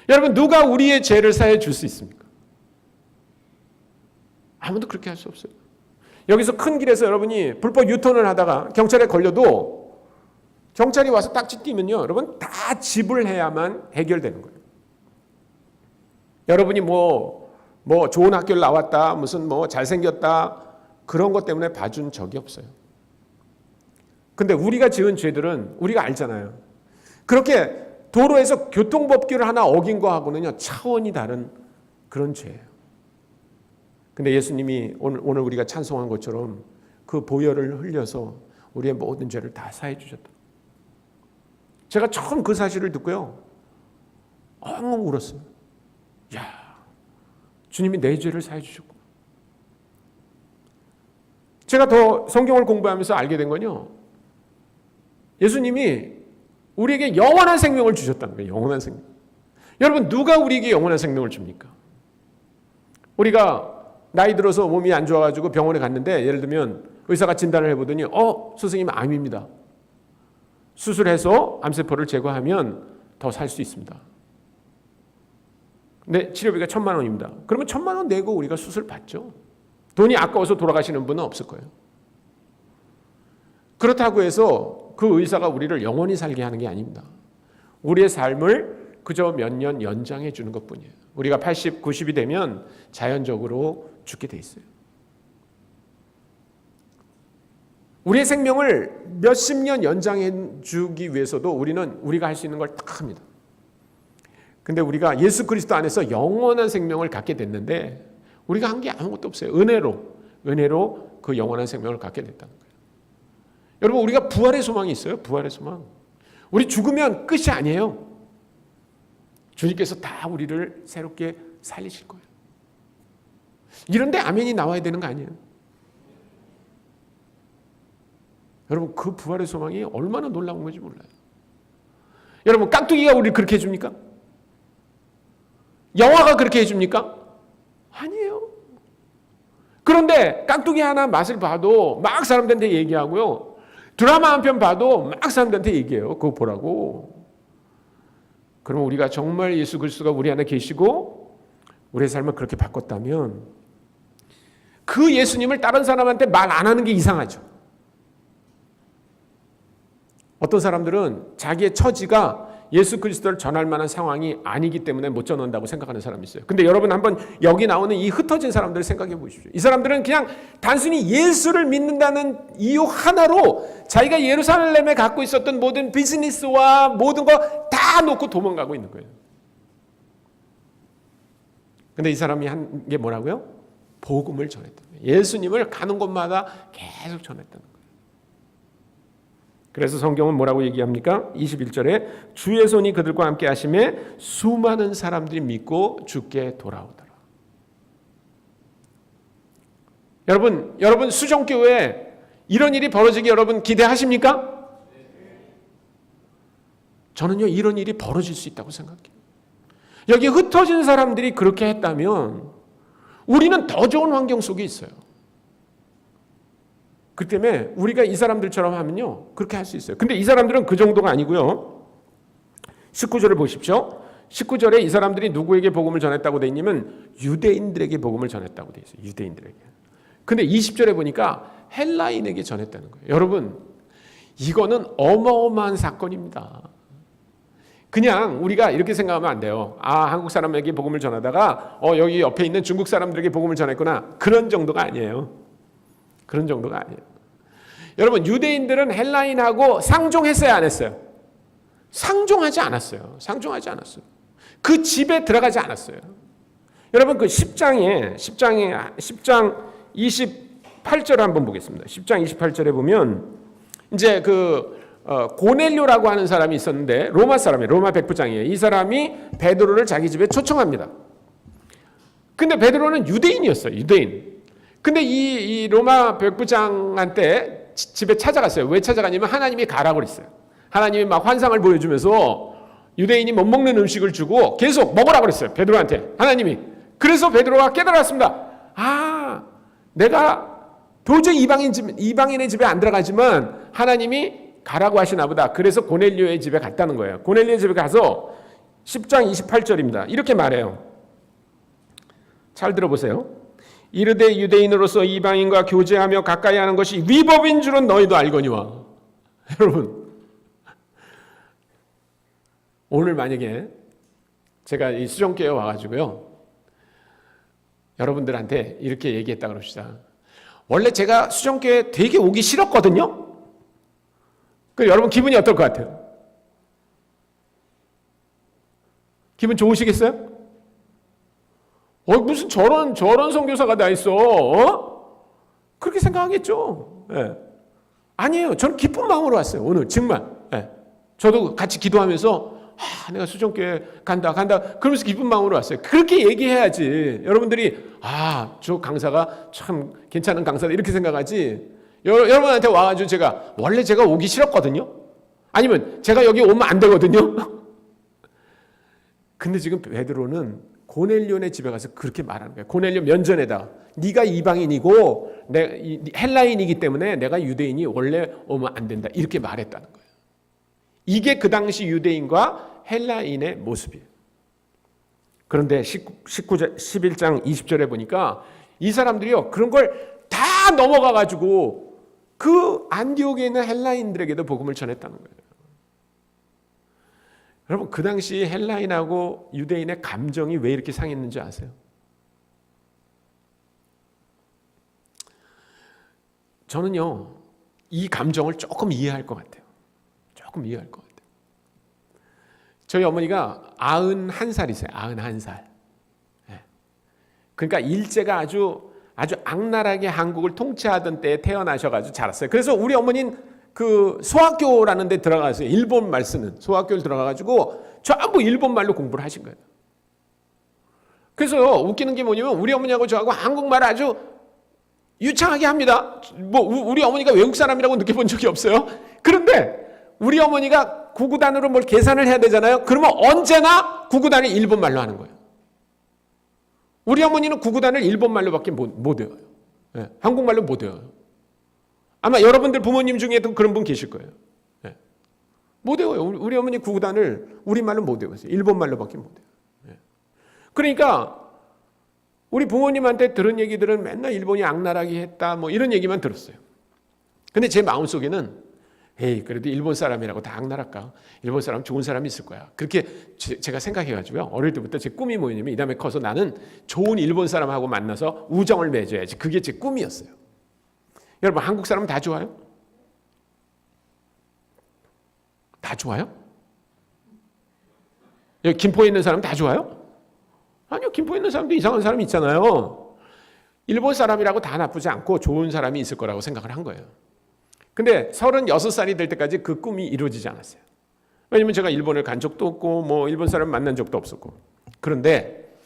여러분, 누가 우리의 죄를 사해 줄 수 있습니까? 아무도 그렇게 할 수 없어요. 여기서 큰 길에서 여러분이 불법 유턴을 하다가 경찰에 걸려도 경찰이 와서 딱지 띄면요, 여러분 다 지불해야만 해결되는 거예요. 여러분이 뭐 좋은 학교를 나왔다, 무슨 잘생겼다, 그런 것 때문에 봐준 적이 없어요. 근데 우리가 지은 죄들은 우리가 알잖아요. 그렇게 도로에서 교통법규를 하나 어긴 거하고는요, 차원이 다른 그런 죄예요. 근데 예수님이 오늘 우리가 찬송한 것처럼 그 보혈을 흘려서 우리의 모든 죄를 다 사해 주셨다. 제가 처음 그 사실을 듣고요, 엉엉 울었어요. 야, 주님이 내 죄를 사해 주셨구나. 제가 더 성경을 공부하면서 알게 된 건요, 예수님이 우리에게 영원한 생명을 주셨다는 거예요. 영원한 생명. 여러분, 누가 우리에게 영원한 생명을 줍니까? 우리가 나이 들어서 몸이 안 좋아가지고 병원에 갔는데, 예를 들면 의사가 진단을 해보더니 선생님 암입니다. 수술해서 암세포를 제거하면 더 살 수 있습니다. 근데 치료비가 1,000만 원입니다. 그러면 1,000만 원 내고 우리가 수술 받죠. 돈이 아까워서 돌아가시는 분은 없을 거예요. 그렇다고 해서 그 의사가 우리를 영원히 살게 하는 게 아닙니다. 우리의 삶을 그저 몇 년 연장해 주는 것뿐이에요. 우리가 80, 90이 되면 자연적으로 죽게 돼 있어요. 우리의 생명을 몇십 년 연장해 주기 위해서도 우리가 할 수 있는 걸 딱 합니다. 근데 우리가 예수 그리스도 안에서 영원한 생명을 갖게 됐는데, 우리가 한 게 아무것도 없어요. 은혜로 그 영원한 생명을 갖게 됐다는 거예요. 여러분, 우리가 부활의 소망이 있어요. 부활의 소망. 우리 죽으면 끝이 아니에요. 주님께서 다 우리를 새롭게 살리실 거예요. 이런데 아멘이 나와야 되는 거 아니에요? 여러분, 그 부활의 소망이 얼마나 놀라운 건지 몰라요. 여러분, 깍두기가 우리를 그렇게 해줍니까? 영화가 그렇게 해줍니까? 아니에요. 그런데 깍두기 하나 맛을 봐도 막 사람들한테 얘기하고요, 드라마 한 편 봐도 막 사람들한테 얘기해요. 그거 보라고. 그러면 우리가 정말 예수 그리스도가 우리 안에 계시고 우리의 삶을 그렇게 바꿨다면, 그 예수님을 다른 사람한테 말 안 하는 게 이상하죠. 어떤 사람들은 자기의 처지가 예수 그리스도를 전할 만한 상황이 아니기 때문에 못 전한다고 생각하는 사람이 있어요. 근데 여러분, 한번 여기 나오는 이 흩어진 사람들을 생각해 보십시오. 이 사람들은 그냥 단순히 예수를 믿는다는 이유 하나로 자기가 예루살렘에 갖고 있었던 모든 비즈니스와 모든 거 다 놓고 도망가고 있는 거예요. 근데 이 사람이 한 게 뭐라고요? 복음을 전했다는 거예요. 예수님을 가는 곳마다 계속 전했다는 거예요. 그래서 성경은 뭐라고 얘기합니까? 21절에 주의 손이 그들과 함께 하심에 수많은 사람들이 믿고 주께 돌아오더라. 여러분 수정교회에 이런 일이 벌어지기 여러분 기대하십니까? 저는요, 이런 일이 벌어질 수 있다고 생각해요. 여기 흩어진 사람들이 그렇게 했다면 우리는 더 좋은 환경 속에 있어요. 그 때문에 우리가 이 사람들처럼 하면요, 그렇게 할 수 있어요. 근데 이 사람들은 그 정도가 아니고요. 19절을 보십시오. 19절에 이 사람들이 누구에게 복음을 전했다고 돼 있냐면 유대인들에게 복음을 전했다고 돼 있어요. 유대인들에게. 근데 20절에 보니까 헬라인에게 전했다는 거예요. 여러분, 이거는 어마어마한 사건입니다. 그냥 우리가 이렇게 생각하면 안 돼요. 한국 사람에게 복음을 전하다가 여기 옆에 있는 중국 사람들에게 복음을 전했구나. 그런 정도가 아니에요. 그런 정도가 아니에요. 여러분, 유대인들은 헬라인하고 상종했어요, 안 했어요? 상종하지 않았어요. 상종하지 않았어요. 그 집에 들어가지 않았어요. 여러분, 그 10장 28절 한번 보겠습니다. 10장 28절에 보면 이제 고넬료라고 하는 사람이 있었는데, 로마 사람이에요. 로마 백부장이에요. 이 사람이 베드로를 자기 집에 초청합니다. 근데 베드로는 유대인이었어요. 유대인. 근데 이 로마 백부장한테 집에 찾아갔어요. 왜 찾아갔냐면 하나님이 가라고 그랬어요. 하나님이 막 환상을 보여주면서 유대인이 못 먹는 음식을 주고 계속 먹으라고 그랬어요. 베드로한테. 하나님이. 그래서 베드로가 깨달았습니다. 아, 내가 도저히 이방인의 집에 안 들어가지만 하나님이 가라고 하시나 보다. 그래서 고넬료의 집에 갔다는 거예요. 고넬료의 집에 가서 10장 28절입니다. 이렇게 말해요. 잘 들어보세요. 이르되 유대인으로서 이방인과 교제하며 가까이 하는 것이 위법인 줄은 너희도 알거니와. 여러분, 오늘 만약에 제가 이 수정교회에 와가지고요, 여러분들한테 이렇게 얘기했다 그럽시다. 원래 제가 수정교회 되게 오기 싫었거든요. 그럼 여러분 기분이 어떨 것 같아요? 기분 좋으시겠어요? 무슨 저런 선교사가 다 있어? 그렇게 생각하겠죠. 예. 아니에요. 저는 기쁜 마음으로 왔어요. 오늘 정말. 예. 저도 같이 기도하면서 내가 수정교회 간다. 그러면서 기쁜 마음으로 왔어요. 그렇게 얘기해야지. 여러분들이 저 강사가 참 괜찮은 강사다 이렇게 생각하지. 여러분한테 와가지고 원래 제가 오기 싫었거든요. 아니면 제가 여기 오면 안 되거든요. 근데 지금 베드로는 고넬료네 집에 가서 그렇게 말하는 거예요. 고넬료 면전에다 네가 이방인이고 헬라인이기 때문에 내가 유대인이 원래 오면 안 된다 이렇게 말했다는 거예요. 이게 그 당시 유대인과 헬라인의 모습이에요. 그런데 11장 20절에 보니까 이 사람들이요 그런 걸 다 넘어가가지고 그 안디옥에 있는 헬라인들에게도 복음을 전했다는 거예요. 여러분 그 당시 헬라인하고 유대인의 감정이 왜 이렇게 상했는지 아세요? 저는요 이 감정을 조금 이해할 것 같아요. 조금 이해할 것 같아요. 저희 어머니가 91살이세요. 91살. 그러니까 일제가 아주 악랄하게 한국을 통치하던 때에 태어나셔가지고 자랐어요. 그래서 우리 어머니는 그 소학교라는 데 들어가서 일본 말 쓰는 소학교를 들어가가지고 전부 일본 말로 공부를 하신 거예요. 그래서 웃기는 게 뭐냐면 우리 어머니하고 저하고 한국말을 아주 유창하게 합니다. 우리 어머니가 외국 사람이라고 느껴본 적이 없어요. 그런데 우리 어머니가 구구단으로 뭘 계산을 해야 되잖아요. 그러면 언제나 구구단을 일본 말로 하는 거예요. 우리 어머니는 구구단을 일본 말로밖에 못 외워요. 한국말로 못 외워요. 아마 여러분들 부모님 중에도 그런 분 계실 거예요. 못 외워요. 우리 어머니 구구단을 우리말로 못 외웠어요. 일본말로밖에 못 외워요. 그러니까 우리 부모님한테 들은 얘기들은 맨날 일본이 악랄하게 했다 뭐 이런 얘기만 들었어요. 근데 제 마음속에는 그래도 일본 사람이라고 다 악랄할까? 일본 사람 좋은 사람이 있을 거야. 그렇게 제가 생각해가지고요. 어릴 때부터 제 꿈이 뭐냐면 이 다음에 커서 나는 좋은 일본 사람하고 만나서 우정을 맺어야지. 그게 제 꿈이었어요. 여러분 한국 사람 다 좋아요? 다 좋아요? 여기 김포에 있는 사람 다 좋아요? 아니요. 김포에 있는 사람도 이상한 사람이 있잖아요. 일본 사람이라고 다 나쁘지 않고 좋은 사람이 있을 거라고 생각을 한 거예요. 근데 36살이 될 때까지 그 꿈이 이루어지지 않았어요. 왜냐면 제가 일본을 간 적도 없고 뭐 일본 사람 만난 적도 없었고. 그런데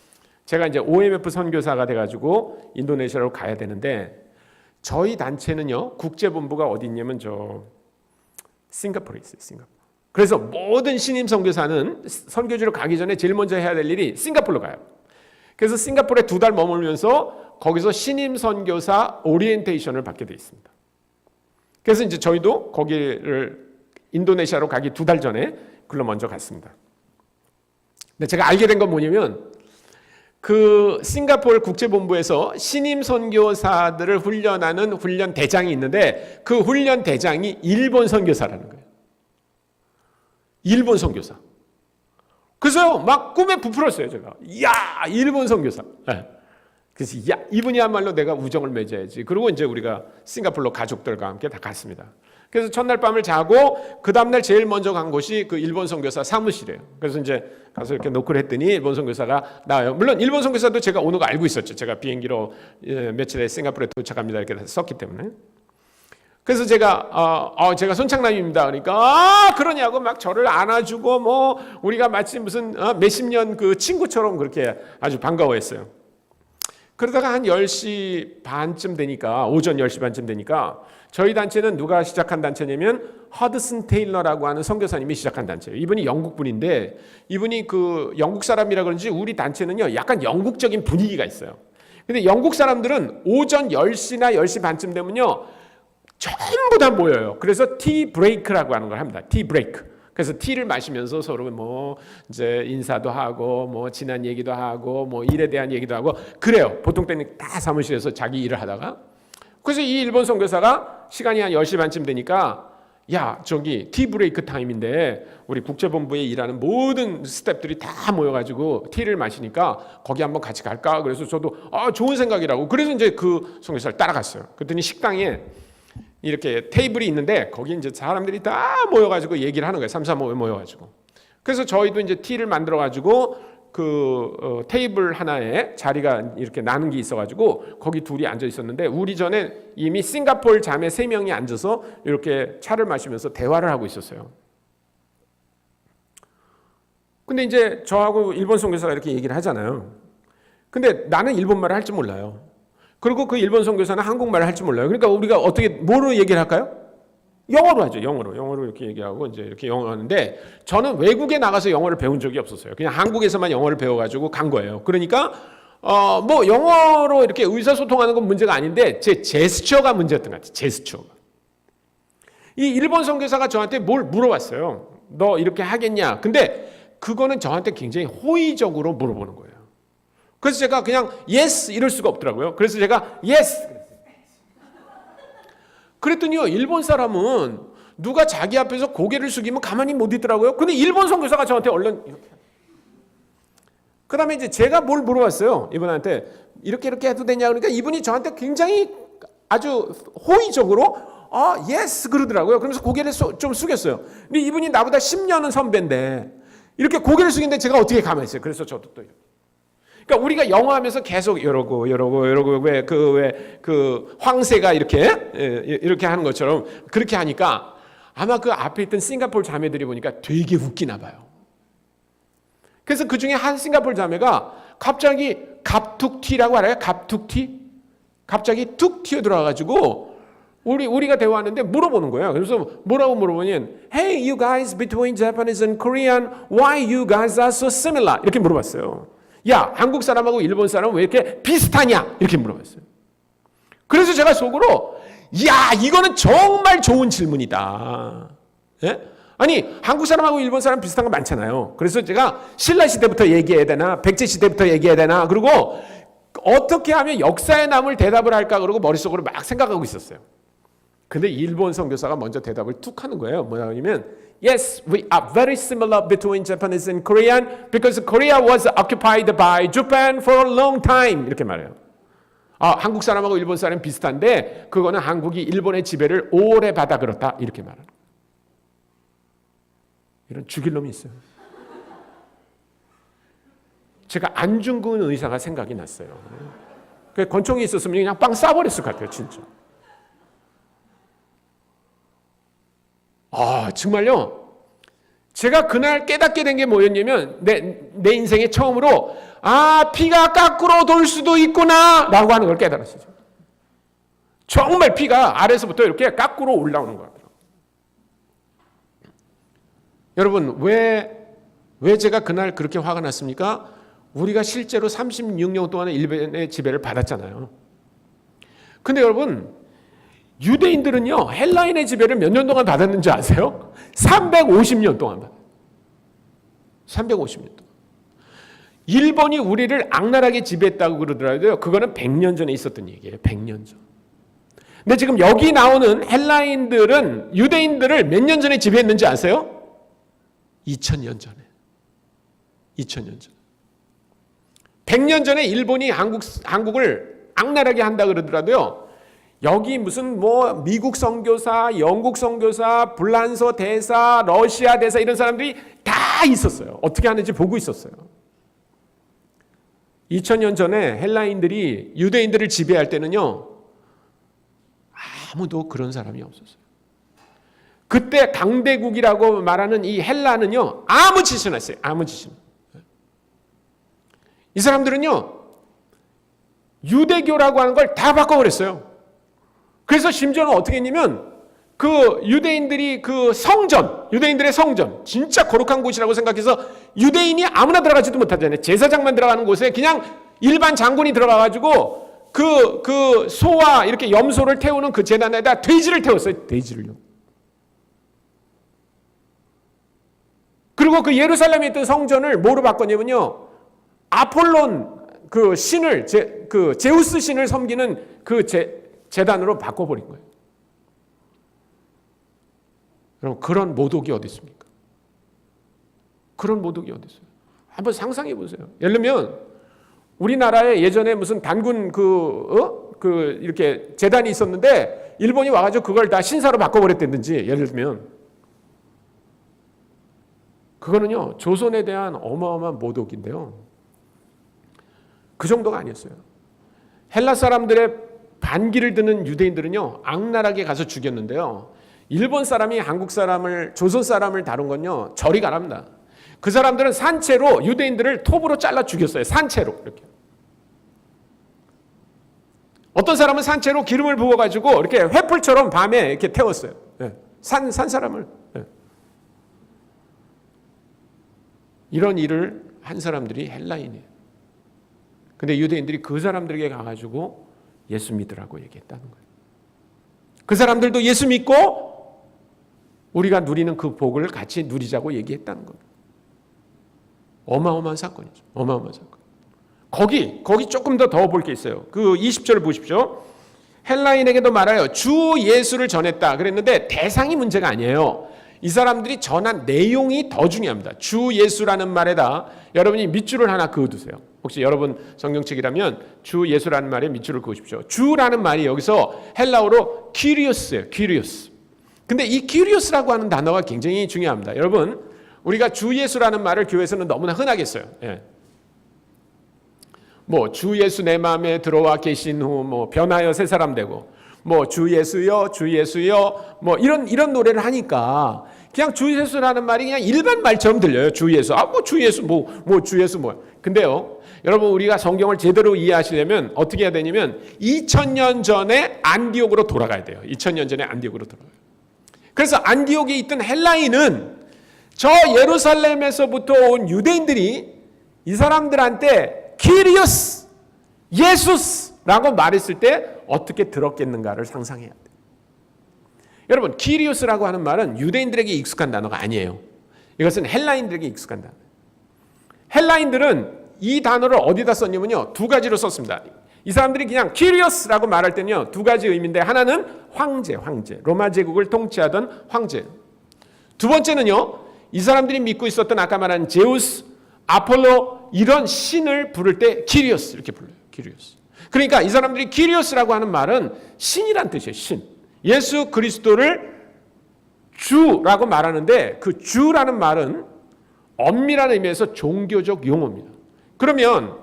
제가 이제 OMF 선교사가 돼가지고 인도네시아로 가야 되는데 저희 단체는요 국제본부가 어디 있냐면 저 싱가포르에 있어요. 싱가포르. 그래서 모든 신임 선교사는 선교지로 가기 전에 제일 먼저 해야 될 일이 싱가포르로 가요. 그래서 싱가포르에 2달 머물면서 거기서 신임 선교사 오리엔테이션을 받게 돼 있습니다. 그래서 이제 저희도 거기를 인도네시아로 가기 2달 전에 글로 먼저 갔습니다. 근데 제가 알게 된 건 뭐냐면 그 싱가포르 국제본부에서 신임 선교사들을 훈련하는 훈련 대장이 있는데 그 훈련 대장이 일본 선교사라는 거예요. 일본 선교사. 그래서 막 꿈에 부풀었어요, 제가. 이야, 일본 선교사. 그래서 이분이야말로 내가 우정을 맺어야지. 그리고 이제 우리가 싱가포르로 가족들과 함께 다 갔습니다. 그래서 첫날 밤을 자고 그 다음날 제일 먼저 간 곳이 그 일본 선교사 사무실이에요. 그래서 이제 가서 이렇게 노크를 했더니 일본 선교사가 나와요. 물론 일본 선교사도 제가 오는 거 알고 있었죠. 제가 비행기로 며칠에 싱가포르에 도착합니다 이렇게 썼기 때문에. 그래서 제가 제가 손창남입니다. 그러니까 그러냐고 막 저를 안아주고 뭐 우리가 마치 무슨 몇십 년 그 친구처럼 그렇게 아주 반가워했어요. 그러다가 한 10시 반쯤 되니까 오전 10시 반쯤 되니까 저희 단체는 누가 시작한 단체냐면 허드슨 테일러라고 하는 선교사님이 시작한 단체예요. 이분이 영국 분인데 이분이 그 영국 사람이라 그런지 우리 단체는요 약간 영국적인 분위기가 있어요. 근데 영국 사람들은 오전 10시나 10시 반쯤 되면요 전부 다 모여요. 그래서 티 브레이크라고 하는 걸 합니다. 티 브레이크. 그래서 티를 마시면서 서로 뭐 이제 인사도 하고 뭐 지난 얘기도 하고 뭐 일에 대한 얘기도 하고 그래요. 보통 때는 다 사무실에서 자기 일을 하다가 그래서 이 일본 선교사가 시간이 한 10시 반쯤 되니까 야 저기 티 브레이크 타임인데 우리 국제본부에 일하는 모든 스태프들이 다 모여가지고 티를 마시니까 거기 한번 같이 갈까? 그래서 저도 좋은 생각이라고 그래서 이제 그 선교사를 따라갔어요. 그랬더니 식당에 이렇게 테이블이 있는데 거기 이제 사람들이 다 모여가지고 얘기를 하는 거예요. 3, 4 모여가지고. 그래서 저희도 이제 티를 만들어가지고 그 테이블 하나에 자리가 이렇게 나눈 게 있어가지고 거기 둘이 앉아 있었는데 우리 전에 이미 싱가포르 자매 3명이 앉아서 이렇게 차를 마시면서 대화를 하고 있었어요. 근데 이제 저하고 일본 선교사가 이렇게 얘기를 하잖아요. 근데 나는 일본말을 할 줄 몰라요. 그리고 그 일본 선교사는 한국말을 할 줄 몰라요. 그러니까 우리가 어떻게 뭐로 얘기를 할까요? 영어로 하죠. 영어로 이렇게 얘기하고 이제 이렇게 영어 하는데 저는 외국에 나가서 영어를 배운 적이 없었어요. 그냥 한국에서만 영어를 배워가지고 간 거예요. 그러니까 뭐 영어로 이렇게 의사소통하는 건 문제가 아닌데 제 제스처가 문제였던 것 같아요. 제스처가. 이 일본 선교사가 저한테 뭘 물어봤어요. 너 이렇게 하겠냐? 근데 그거는 저한테 굉장히 호의적으로 물어보는 거예요. 그래서 제가 그냥 yes 이럴 수가 없더라고요. 그래서 제가 yes. 그랬더니요 일본 사람은 누가 자기 앞에서 고개를 숙이면 가만히 못 있더라고요. 근데 일본 선교사가 저한테 얼른 이렇게. 그다음에 이제 제가 뭘 물어봤어요. 이분한테 이렇게 해도 되냐 그러니까 이분이 저한테 굉장히 아주 호의적으로 yes 그러더라고요. 그러면서 고개를 좀 숙였어요. 근데 이분이 나보다 10년은 선배인데 이렇게 고개를 숙이는데 제가 어떻게 가만히 있어요. 그래서 저도 또 그러니까 우리가 영어하면서 계속 이러고 왜 그 황새가 이렇게 하는 것처럼 그렇게 하니까 아마 그 앞에 있던 싱가포르 자매들이 보니까 되게 웃기나 봐요. 그래서 그 중에 한 싱가포르 자매가 갑자기 갑툭튀라고 알아요? 갑툭튀? 갑자기 툭 튀어들어와가지고 우리가 대화하는데 물어보는 거예요. 그래서 뭐라고 물어보냐면 Hey, you guys between Japanese and Korean, why you guys are so similar? 이렇게 물어봤어요. 야, 한국 사람하고 일본 사람은 왜 이렇게 비슷하냐? 이렇게 물어봤어요. 그래서 제가 속으로 야, 이거는 정말 좋은 질문이다. 예? 아니, 한국 사람하고 일본 사람 비슷한 거 많잖아요. 그래서 제가 신라 시대부터 얘기해야 되나? 백제 시대부터 얘기해야 되나? 그리고 어떻게 하면 역사에 남을 대답을 할까? 그러고 머릿속으로 막 생각하고 있었어요. 근데 일본 선교사가 먼저 대답을 툭 하는 거예요. 뭐냐면 Yes, we are very similar between Japanese and Korean because Korea was occupied by Japan for a long time. 이렇게 말해요. 한국 사람하고 일본 사람 비슷한데 그거는 한국이 일본의 지배를 오래 받아 그렇다. 이렇게 말하는 거예요. 이런 죽일 놈이 있어요. 제가 안중근 의사가 생각이 났어요. 권총이 있었으면 그냥 빵 쏴버렸을 것 같아요. 진짜. 정말요. 제가 그날 깨닫게 된 게 뭐였냐면 내 인생에 처음으로 피가 거꾸로 돌 수도 있구나 라고 하는 걸 깨달았어요. 정말 피가 아래서부터 이렇게 거꾸로 올라오는 것 같아요. 여러분 왜 제가 그날 그렇게 화가 났습니까? 우리가 실제로 36년 동안의 일본의 지배를 받았잖아요. 근데 여러분 유대인들은요 헬라인의 지배를 몇 년 동안 받았는지 아세요? 350년 동안 받았어요. 350년 동안. 일본이 우리를 악랄하게 지배했다고 그러더라도요 그거는 100년 전에 있었던 얘기예요. 100년 전. 근데 지금 여기 나오는 헬라인들은 유대인들을 몇 년 전에 지배했는지 아세요? 2000년 전에. 2000년 전에. 100년 전에 일본이 한국을 악랄하게 한다 그러더라도요 여기 무슨 미국 선교사, 영국 선교사, 불란서 대사, 러시아 대사 이런 사람들이 다 있었어요. 어떻게 하는지 보고 있었어요. 2000년 전에 헬라인들이 유대인들을 지배할 때는요. 아무도 그런 사람이 없었어요. 그때 강대국이라고 말하는 이 헬라는요. 아무 짓이나 했어요. 아무 짓이나. 이 사람들은요. 유대교라고 하는 걸 다 바꿔버렸어요. 그래서 심지어는 어떻게 했냐면 그 유대인들이 그 성전, 유대인들의 성전, 진짜 거룩한 곳이라고 생각해서 유대인이 아무나 들어가지도 못하잖아요. 제사장만 들어가는 곳에 그냥 일반 장군이 들어가가지고 그 소와 이렇게 염소를 태우는 그 제단에다 돼지를 태웠어요. 돼지를요. 그리고 그 예루살렘에 있던 성전을 뭐로 바꿨냐면요, 아폴론 그 신을 그 제우스 신을 섬기는 그 제단으로 바꿔버린 거예요. 여러분, 그런 모독이 어디 있습니까? 그런 모독이 어디 있어요? 한번 상상해 보세요. 예를 들면 우리나라에 예전에 무슨 단군 이렇게 제단이 있었는데 일본이 와가지고 그걸 다 신사로 바꿔버렸다든지, 예를 들면 그거는요 조선에 대한 어마어마한 모독인데요. 그 정도가 아니었어요. 헬라 사람들의 반기를 드는 유대인들은요 악랄하게 가서 죽였는데요. 일본 사람이 한국 사람을, 조선 사람을 다룬 건요 저리 가랍니다. 그 사람들은 산채로 유대인들을 톱으로 잘라 죽였어요. 산채로 이렇게. 어떤 사람은 산채로 기름을 부어가지고 이렇게 횃불처럼 밤에 이렇게 태웠어요. 산 사람을. 이런 일을 한 사람들이 헬라인이에요. 근데 유대인들이 그 사람들에게 가가지고 예수 믿으라고 얘기했다는 거예요. 그 사람들도 예수 믿고 우리가 누리는 그 복을 같이 누리자고 얘기했다는 겁니다. 어마어마한 사건이죠. 어마어마한 사건. 거기 조금 더 볼 게 있어요. 그 20절 보십시오. 헬라인에게도 말하여 주 예수를 전했다 그랬는데 대상이 문제가 아니에요. 이 사람들이 전한 내용이 더 중요합니다. 주 예수라는 말에다 여러분이 밑줄을 하나 그어두세요. 혹시 여러분 성경책이라면 주 예수라는 말에 밑줄을 그으십시오. 주라는 말이 여기서 헬라어로 키리오스예요. 키리오스. 근데 이 키리오스라고 하는 단어가 굉장히 중요합니다. 여러분, 우리가 주 예수라는 말을 교회에서는 너무나 흔하게 써요. 뭐 주 예수 내 마음에 들어와 계신 후 뭐 변하여 새 사람 되고 뭐 주 예수여 주 예수여 뭐 이런 노래를 하니까 그냥 주 예수라는 말이 그냥 일반 말처럼 들려요. 주 예수. 뭐 주 예수 뭐 주 예수 뭐. 근데요. 여러분, 우리가 성경을 제대로 이해하시려면 어떻게 해야 되냐면 2000년 전에 안디옥으로 돌아가야 돼요. 2000년 전에 안디옥으로 돌아가요. 그래서 안디옥에 있던 헬라인은 저 예루살렘에서부터 온 유대인들이 이 사람들한테 키리오스, 예수스라고 말했을 때 어떻게 들었겠는가를 상상해야 돼요. 여러분, 키리오스라고 하는 말은 유대인들에게 익숙한 단어가 아니에요. 이것은 헬라인들에게 익숙한 단어예요. 헬라인들은 이 단어를 어디다 썼냐면요, 두 가지로 썼습니다. 이 사람들이 그냥 키리오스라고 말할 때는요, 두 가지 의미인데 하나는 황제, 로마 제국을 통치하던 황제. 두 번째는요, 이 사람들이 믿고 있었던 아까 말한 제우스, 아폴로 이런 신을 부를 때 키리오스 이렇게 불러요. 키리오스. 그러니까 이 사람들이 키리오스라고 하는 말은 신이란 뜻이에요. 신. 예수 그리스도를 주라고 말하는데 그 주라는 말은 엄밀한 의미에서 종교적 용어입니다. 그러면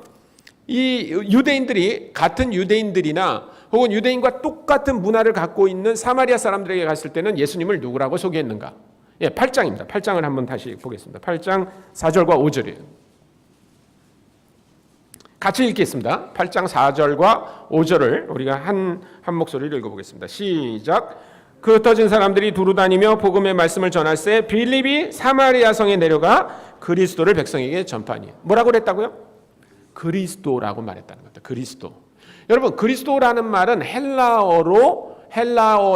이 유대인들이 같은 유대인들이나 혹은 유대인과 똑같은 문화를 갖고 있는 사마리아 사람들에게 갔을 때는 예수님을 누구라고 소개했는가? 8장입니다. 8장을 한번 다시 보겠습니다. 8장 4절과 5절이에요. 같이 읽겠습니다. 8장 4절과 5절을 우리가 한 목소리를 읽어보겠습니다. 시작. 그 흩어진 사람들이 두루 다니며 복음의 말씀을 전할세 빌립이 사마리아 성에 내려가 그리스도를 백성에게 전파하니. 뭐라고 그랬다고요? 그리스도라고 말했다는 겁니다. 그리스도. 여러분, 그리스도라는 말은 헬라어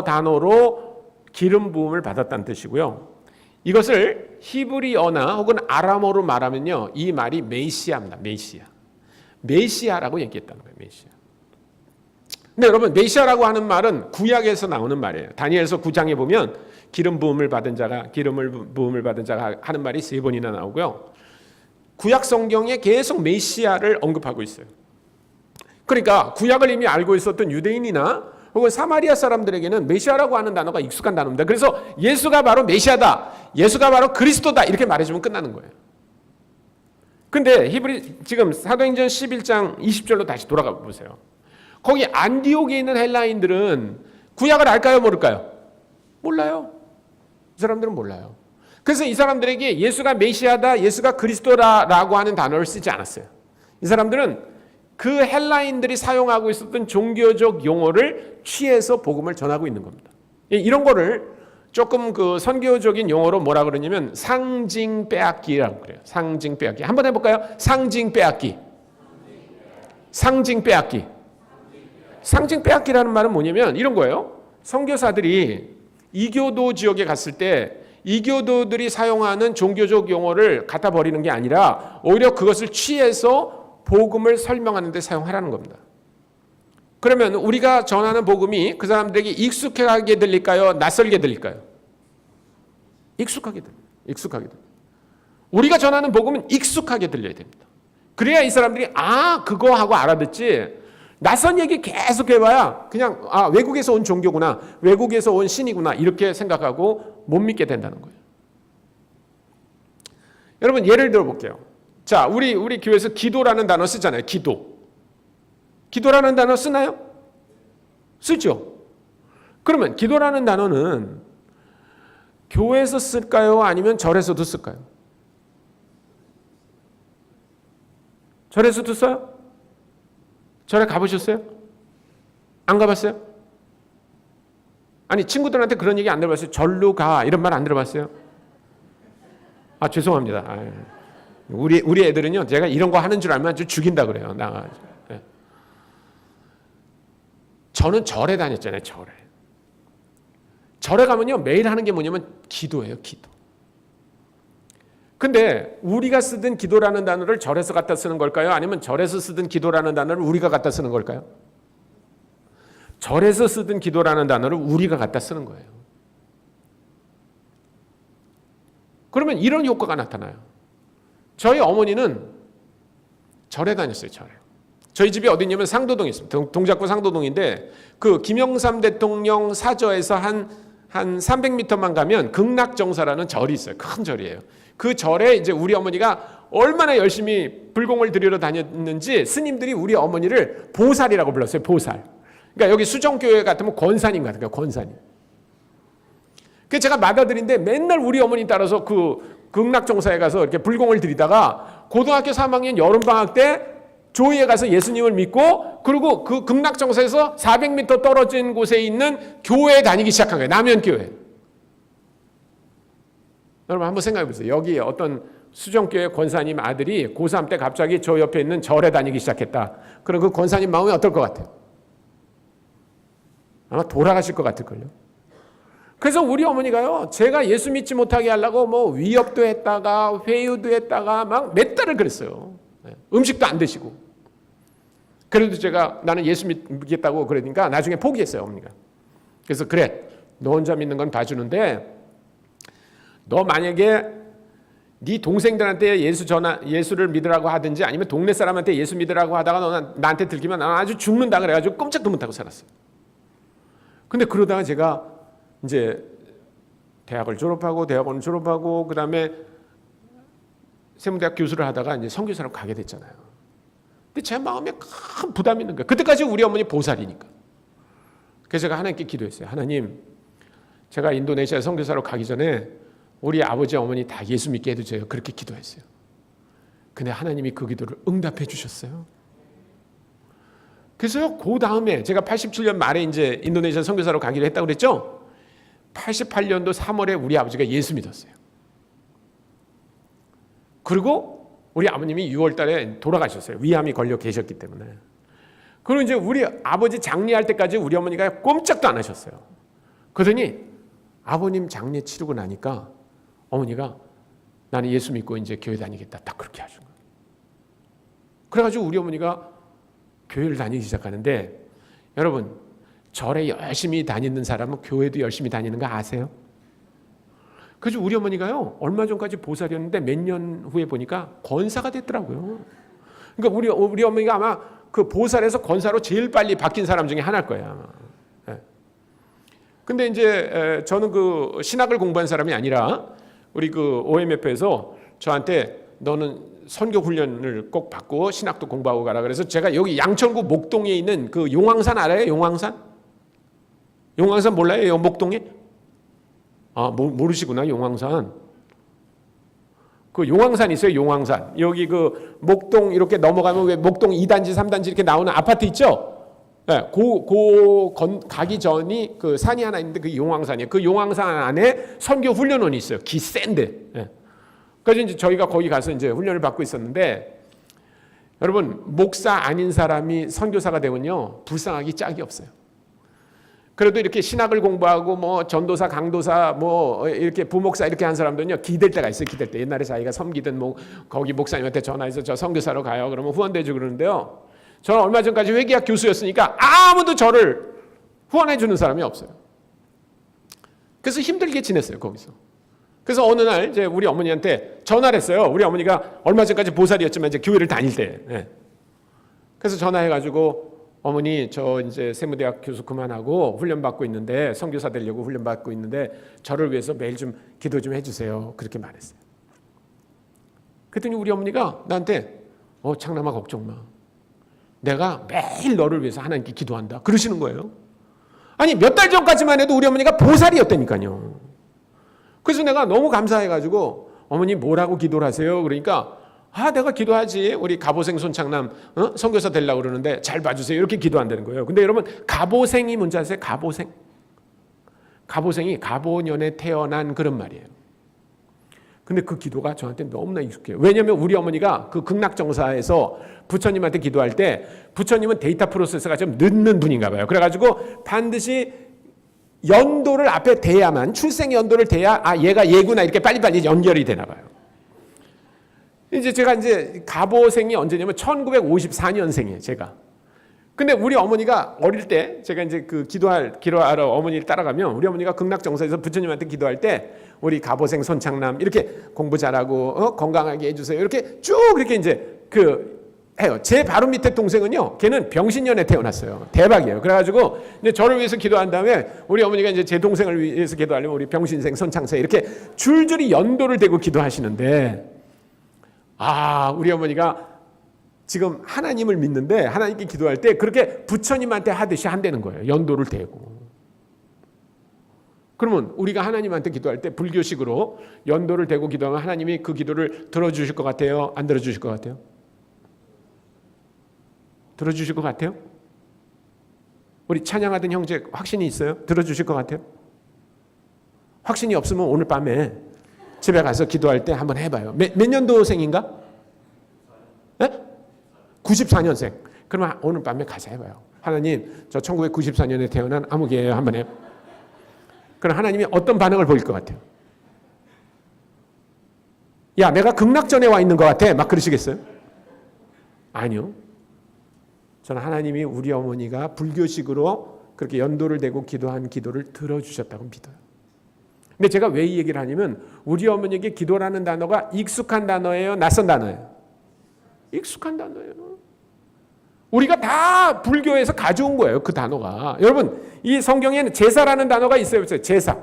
단어로 기름 부음을 받았다는 뜻이고요. 이것을 히브리어나 혹은 아람어로 말하면요, 이 말이 메시아입니다. 메시아라고 얘기했다는 거예요. 메시아. 근데 여러분, 메시아라고 하는 말은 구약에서 나오는 말이에요. 다니엘서 9장에 보면 기름을 부음을 받은 자가 하는 말이 3번이나 나오고요. 구약 성경에 계속 메시아를 언급하고 있어요. 그러니까 구약을 이미 알고 있었던 유대인이나 혹은 사마리아 사람들에게는 메시아라고 하는 단어가 익숙한 단어입니다. 그래서 예수가 바로 메시아다, 예수가 바로 그리스도다 이렇게 말해주면 끝나는 거예요. 근데 지금 사도행전 11장 20절로 다시 돌아가 보세요. 거기 안디옥에 있는 헬라인들은 구약을 알까요, 모를까요? 몰라요. 이 사람들은 몰라요. 그래서 이 사람들에게 예수가 메시아다, 예수가 그리스도라고 하는 단어를 쓰지 않았어요. 이 사람들은 그 헬라인들이 사용하고 있었던 종교적 용어를 취해서 복음을 전하고 있는 겁니다. 이런 거를 조금 그 선교적인 용어로 뭐라 그러냐면 상징 빼앗기라고 그래요. 상징 빼앗기. 한번 해볼까요? 상징 빼앗기. 상징 빼앗기. 상징 빼앗기라는 말은 뭐냐면 이런 거예요. 선교사들이 이교도 지역에 갔을 때 이교도들이 사용하는 종교적 용어를 갖다 버리는 게 아니라 오히려 그것을 취해서 복음을 설명하는 데 사용하라는 겁니다. 그러면 우리가 전하는 복음이 그 사람들에게 익숙하게 들릴까요? 낯설게 들릴까요? 익숙하게 들려요. 익숙하게 들려요. 우리가 전하는 복음은 익숙하게 들려야 됩니다. 그래야 이 사람들이 그거 하고 알아듣지, 낯선 얘기 계속 해봐야 그냥 외국에서 온 종교구나, 외국에서 온 신이구나 이렇게 생각하고 못 믿게 된다는 거예요. 여러분 예를 들어 볼게요. 자, 우리 교회에서 기도라는 단어 쓰잖아요. 기도라는 단어 쓰나요? 쓰죠. 그러면 기도라는 단어는 교회에서 쓸까요? 아니면 절에서도 쓸까요? 절에서도 써요? 절에 가보셨어요? 안 가봤어요? 아니 친구들한테 그런 얘기 안 들어봤어요? 절로 가 이런 말 안 들어봤어요? 죄송합니다. 우리 애들은요, 제가 이런 거 하는 줄 알면 아주 죽인다 그래요. 네. 저는 절에 다녔잖아요. 절에 가면요 매일 하는 게 뭐냐면 기도예요. 기도. 근데 우리가 쓰던 기도라는 단어를 절에서 갖다 쓰는 걸까요? 아니면 절에서 쓰던 기도라는 단어를 우리가 갖다 쓰는 걸까요? 절에서 쓰던 기도라는 단어를 우리가 갖다 쓰는 거예요. 그러면 이런 효과가 나타나요. 저희 어머니는 절에 다녔어요. 절에. 저희 집이 어디냐면 상도동에 있습니다. 동작구 상도동인데 그 김영삼 대통령 사저에서 한 300m만 가면 극락정사라는 절이 있어요. 큰 절이에요. 그 절에 이제 우리 어머니가 얼마나 열심히 불공을 들이러 다녔는지 스님들이 우리 어머니를 보살이라고 불렀어요. 보살. 그러니까 여기 수정교회 같으면 권사님 같은 거예요. 권사님. 그래서 제가 맏아들인데 맨날 우리 어머니 따라서 그 극락정사에 가서 이렇게 불공을 들이다가 고등학교 3학년 여름방학 때 조의에 가서 예수님을 믿고 그리고 그 극락정사에서 400m 떨어진 곳에 있는 교회에 다니기 시작한 거예요. 남현교회. 여러분 한번 생각해 보세요. 여기 어떤 수정교회 권사님 아들이 고3 때 갑자기 저 옆에 있는 절에 다니기 시작했다. 그럼 그 권사님 마음이 어떨 것 같아요? 아마 돌아가실 것 같을걸요. 그래서 우리 어머니가요, 제가 예수 믿지 못하게 하려고 뭐 위협도 했다가 회유도 했다가 막 몇 달을 그랬어요. 음식도 안 드시고. 그래도 제가 나는 예수 믿겠다고 그러니까 나중에 포기했어요, 어머니가. 그래서 그래, 너 혼자 믿는 건 봐주는데 너 만약에 네 동생들한테 예수를 믿으라고 하든지 아니면 동네 사람한테 예수 믿으라고 하다가 너 나한테 들키면 나는 아주 죽는다 그래가지고 꼼짝도 못하고 살았어요. 근데 그러다가 제가 이제 대학원을 졸업하고 그 다음에 세무대학 교수를 하다가 이제 선교사로 가게 됐잖아요. 근데 제 마음에 큰 부담이 있는 거예요. 그때까지 우리 어머니 보살이니까. 그래서 제가 하나님께 기도했어요. 하나님, 제가 인도네시아 선교사로 가기 전에 우리 아버지 어머니 다 예수 믿게 해주세요. 그렇게 기도했어요. 근데 하나님이 그 기도를 응답해 주셨어요. 그래서요, 그 다음에 제가 87년 말에 이제 인도네시아 선교사로 가기로 했다고 그랬죠? 88년도 3월에 우리 아버지가 예수 믿었어요. 그리고 우리 아버님이 6월 달에 돌아가셨어요. 위암이 걸려 계셨기 때문에. 그리고 이제 우리 아버지 장례할 때까지 우리 어머니가 꼼짝도 안 하셨어요. 그러더니 아버님 장례 치르고 나니까 어머니가 나는 예수 믿고 이제 교회 다니겠다. 딱 그렇게 하신 거예요. 그래가지고 우리 어머니가 교회를 다니기 시작하는데 여러분, 절에 열심히 다니는 사람은 교회도 열심히 다니는 거 아세요? 그래서 우리 어머니가요, 얼마 전까지 보살이었는데 몇 년 후에 보니까 권사가 됐더라고요. 그러니까 우리 어머니가 아마 그 보살에서 권사로 제일 빨리 바뀐 사람 중에 하나일 거예요, 아마. 네. 근데 이제 저는 그 신학을 공부한 사람이 아니라 우리 그 OMF에서 저한테 너는 선교 훈련을 꼭 받고 신학도 공부하고 가라. 그래서 제가 여기 양천구 목동에 있는 그 용왕산 알아요? 용왕산? 용왕산 몰라요? 목동에? 모르시구나, 용왕산. 그 용왕산 있어요. 용왕산. 여기 그 목동 이렇게 넘어가면 왜 목동 2단지, 3단지 이렇게 나오는 아파트 있죠? 네, 가기 전이 그 산이 하나 있는데 그 용왕산이에요. 그 용왕산 안에 선교 훈련원이 있어요. 기 센데. 네. 그래서 이제 저희가 거기 가서 이제 훈련을 받고 있었는데 여러분 목사 아닌 사람이 선교사가 되면요 불쌍하기 짝이 없어요. 그래도 이렇게 신학을 공부하고 뭐 전도사, 강도사, 뭐 이렇게 부목사 이렇게 한 사람들은요 기댈 때가 있어요. 기댈 때 옛날에 자기가 섬기던 뭐 거기 목사님한테 전화해서 저 선교사로 가요. 그러면 후원돼주고 그러는데요. 저는 얼마 전까지 회계학 교수였으니까 아무도 저를 후원해주는 사람이 없어요. 그래서 힘들게 지냈어요 거기서. 그래서 어느 날 이제 우리 어머니한테 전화를 했어요. 우리 어머니가 얼마 전까지 보살이었지만 이제 교회를 다닐 때. 네. 그래서 전화해가지고 어머니 저 이제 세무대학 교수 그만하고 훈련 받고 있는데 선교사 되려고 훈련 받고 있는데 저를 위해서 매일 좀 기도 좀 해주세요. 그렇게 말했어요. 그랬더니 우리 어머니가 나한테 창남아 걱정 마. 내가 매일 너를 위해서 하나님께 기도한다. 그러시는 거예요. 아니 몇 달 전까지만 해도 우리 어머니가 보살이었다니까요. 그래서 내가 너무 감사해가지고 어머니 뭐라고 기도를 하세요? 그러니까 내가 기도하지. 우리 가보생 손창남 선교사 되려고 그러는데 잘 봐주세요. 이렇게 기도한다는 거예요. 근데 여러분 가보생이 뭔지 아세요? 가보생. 가보생이 가보년에 태어난 그런 말이에요. 근데 그 기도가 저한테 너무나 익숙해요. 왜냐하면 우리 어머니가 그 극락정사에서 부처님한테 기도할 때 부처님은 데이터 프로세서가 좀 늦는 분인가 봐요. 그래가지고 반드시 연도를 앞에 대야만 출생 연도를 대야 얘가 얘구나 이렇게 빨리빨리 연결이 되나 봐요. 이제 제가 이제 가보생이 언제냐면 1954년생이에요, 제가. 근데 우리 어머니가 어릴 때 제가 이제 그 기도하러 어머니를 따라가면 우리 어머니가 극락정사에서 부처님한테 기도할 때 우리 가보생 손창남 이렇게 공부 잘하고 건강하게 해주세요. 이렇게 쭉 이렇게 이제 해요. 제 바로 밑에 동생은요, 걔는 병신년에 태어났어요. 대박이에요. 그래가지고 이제 저를 위해서 기도한 다음에 우리 어머니가 이제 제 동생을 위해서 기도하려면 우리 병신생 손창세 이렇게 줄줄이 연도를 대고 기도하시는데 우리 어머니가 지금 하나님을 믿는데 하나님께 기도할 때 그렇게 부처님한테 하듯이 한다는 거예요. 연도를 대고. 그러면 우리가 하나님한테 기도할 때 불교식으로 연도를 대고 기도하면 하나님이 그 기도를 들어주실 것 같아요? 안 들어주실 것 같아요? 들어주실 것 같아요? 우리 찬양하던 형제 확신이 있어요? 들어주실 것 같아요? 확신이 없으면 오늘 밤에 집에 가서 기도할 때 한번 해봐요. 몇 년도생인가? 네? 94년생. 그러면 오늘 밤에 가서 해봐요. 하나님, 저 1994년에 태어난 아무개예요. 한번 해요. 그럼 하나님이 어떤 반응을 보일 것 같아요? 야, 내가 극락전에 와 있는 것 같아. 막 그러시겠어요? 아니요. 저는 하나님이 우리 어머니가 불교식으로 그렇게 연도를 대고 기도한 기도를 들어주셨다고 믿어요. 근데 제가 왜 이 얘기를 하냐면 우리 어머니에게 기도라는 단어가 익숙한 단어예요? 낯선 단어예요? 익숙한 단어예요. 우리가 다 불교에서 가져온 거예요. 그 단어가. 여러분 이 성경에는 제사라는 단어가 있어요. 없어요? 제사.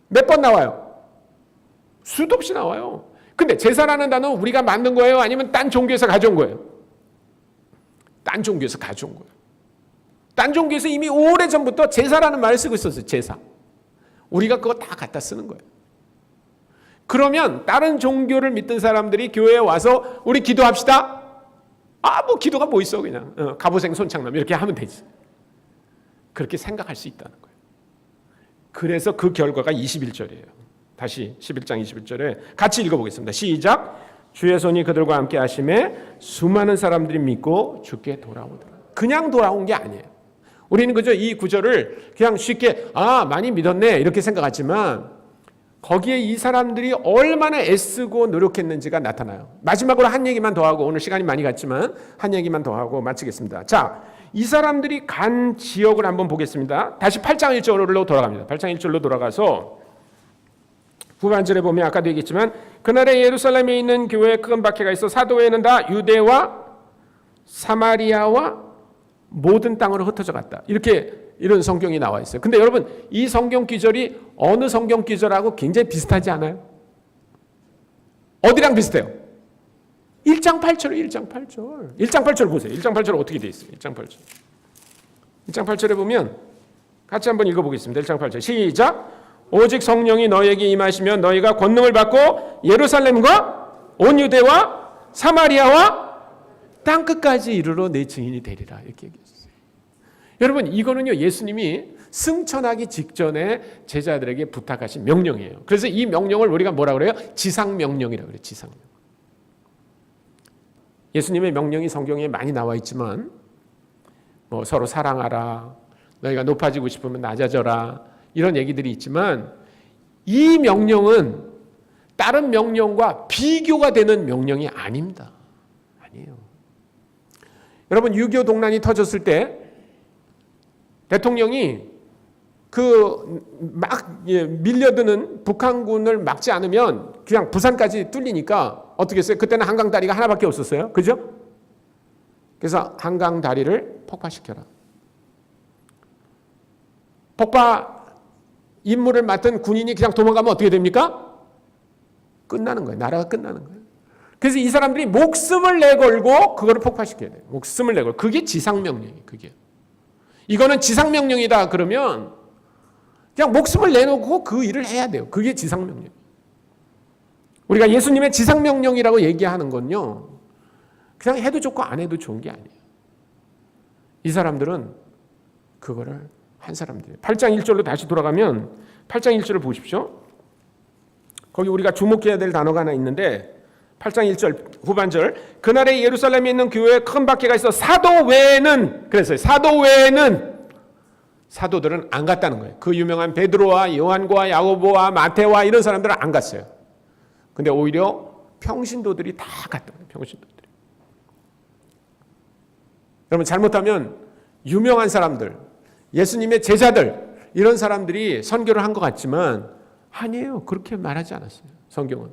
몇 번 나와요? 수도 없이 나와요. 근데 제사라는 단어는 우리가 만든 거예요? 아니면 딴 종교에서 가져온 거예요? 딴 종교에서 가져온 거예요. 딴 종교에서 이미 오래전부터 제사라는 말을 쓰고 있었어요. 제사. 우리가 그거 다 갖다 쓰는 거예요. 그러면 다른 종교를 믿던 사람들이 교회에 와서 우리 기도합시다. 뭐 기도가 뭐 있어 그냥. 가보생 손창남 이렇게 하면 되지. 그렇게 생각할 수 있다는 거예요. 그래서 그 결과가 21절이에요. 다시 11장 21절에 같이 읽어보겠습니다. 시작. 주의 손이 그들과 함께 하심에 수많은 사람들이 믿고 주께 돌아오더라. 그냥 돌아온 게 아니에요. 우리는 그저 이 구절을 그냥 쉽게 많이 믿었네 이렇게 생각하지만 거기에 이 사람들이 얼마나 애쓰고 노력했는지가 나타나요. 마지막으로 한 얘기만 더 하고 오늘 시간이 많이 갔지만 한 얘기만 더 하고 마치겠습니다. 자, 이 사람들이 간 지역을 한번 보겠습니다. 다시 8장 1절로 돌아갑니다. 8장 1절로 돌아가서 후반절에 보면 아까도 얘기했지만 그날에 예루살렘에 있는 교회에 큰 박해가 있어 사도회는 다 유대와 사마리아와 모든 땅으로 흩어져 갔다. 이런 성경이 나와 있어요. 근데 여러분 이 성경 기절이 어느 성경 기절하고 굉장히 비슷하지 않아요? 어디랑 비슷해요? 1장 8절, 1장 8절. 1장 8절 보세요. 1장 8절 어떻게 돼 있어요? 1장 8절. 1장 8절에 보면 같이 한번 읽어보겠습니다. 1장 8절 시작. 오직 성령이 너희에게 임하시면 너희가 권능을 받고 예루살렘과 온 유대와 사마리아와 땅끝까지 이르러 내 증인이 되리라. 이렇게 얘기했어요. 여러분, 이거는요, 예수님이 승천하기 직전에 제자들에게 부탁하신 명령이에요. 그래서 이 명령을 우리가 뭐라 그래요? 지상명령이라고 그래요. 지상명령. 예수님의 명령이 성경에 많이 나와 있지만 뭐 서로 사랑하라, 너희가 높아지고 싶으면 낮아져라, 이런 얘기들이 있지만 이 명령은 다른 명령과 비교가 되는 명령이 아닙니다. 아니에요. 여러분, 6.25 동란이 터졌을 때 대통령이 밀려드는 북한군을 막지 않으면 그냥 부산까지 뚫리니까 어떻게 했어요? 그때는 한강 다리가 하나밖에 없었어요. 그죠? 그래서 한강 다리를 폭파시켜라. 폭파 임무를 맡은 군인이 그냥 도망가면 어떻게 됩니까? 끝나는 거예요. 나라가 끝나는 거예요. 그래서 이 사람들이 목숨을 내걸고 그거를 폭파시켜야 돼요. 목숨을 내걸고. 그게 지상명령이에요. 그게. 이거는 지상명령이다 그러면 그냥 목숨을 내놓고 그 일을 해야 돼요. 그게 지상명령. 우리가 예수님의 지상명령이라고 얘기하는 건요, 그냥 해도 좋고 안 해도 좋은 게 아니에요. 이 사람들은 그거를 한 사람들이에요. 8장 1절로 다시 돌아가면 8장 1절을 보십시오. 거기 우리가 주목해야 될 단어가 하나 있는데 8장 1절 후반절, 그날에 예루살렘에 있는 교회에 큰 박해가 있어 사도 외에는, 그랬어요. 사도 외에는 사도들은 안 갔다는 거예요. 그 유명한 베드로와 요한과 야고보와 마태와 이런 사람들은 안 갔어요. 근데 오히려 평신도들이 다 갔다는 거예요. 평신도들이. 여러분, 잘못하면 유명한 사람들, 예수님의 제자들, 이런 사람들이 선교를 한 것 같지만 아니에요. 그렇게 말하지 않았어요. 성경은.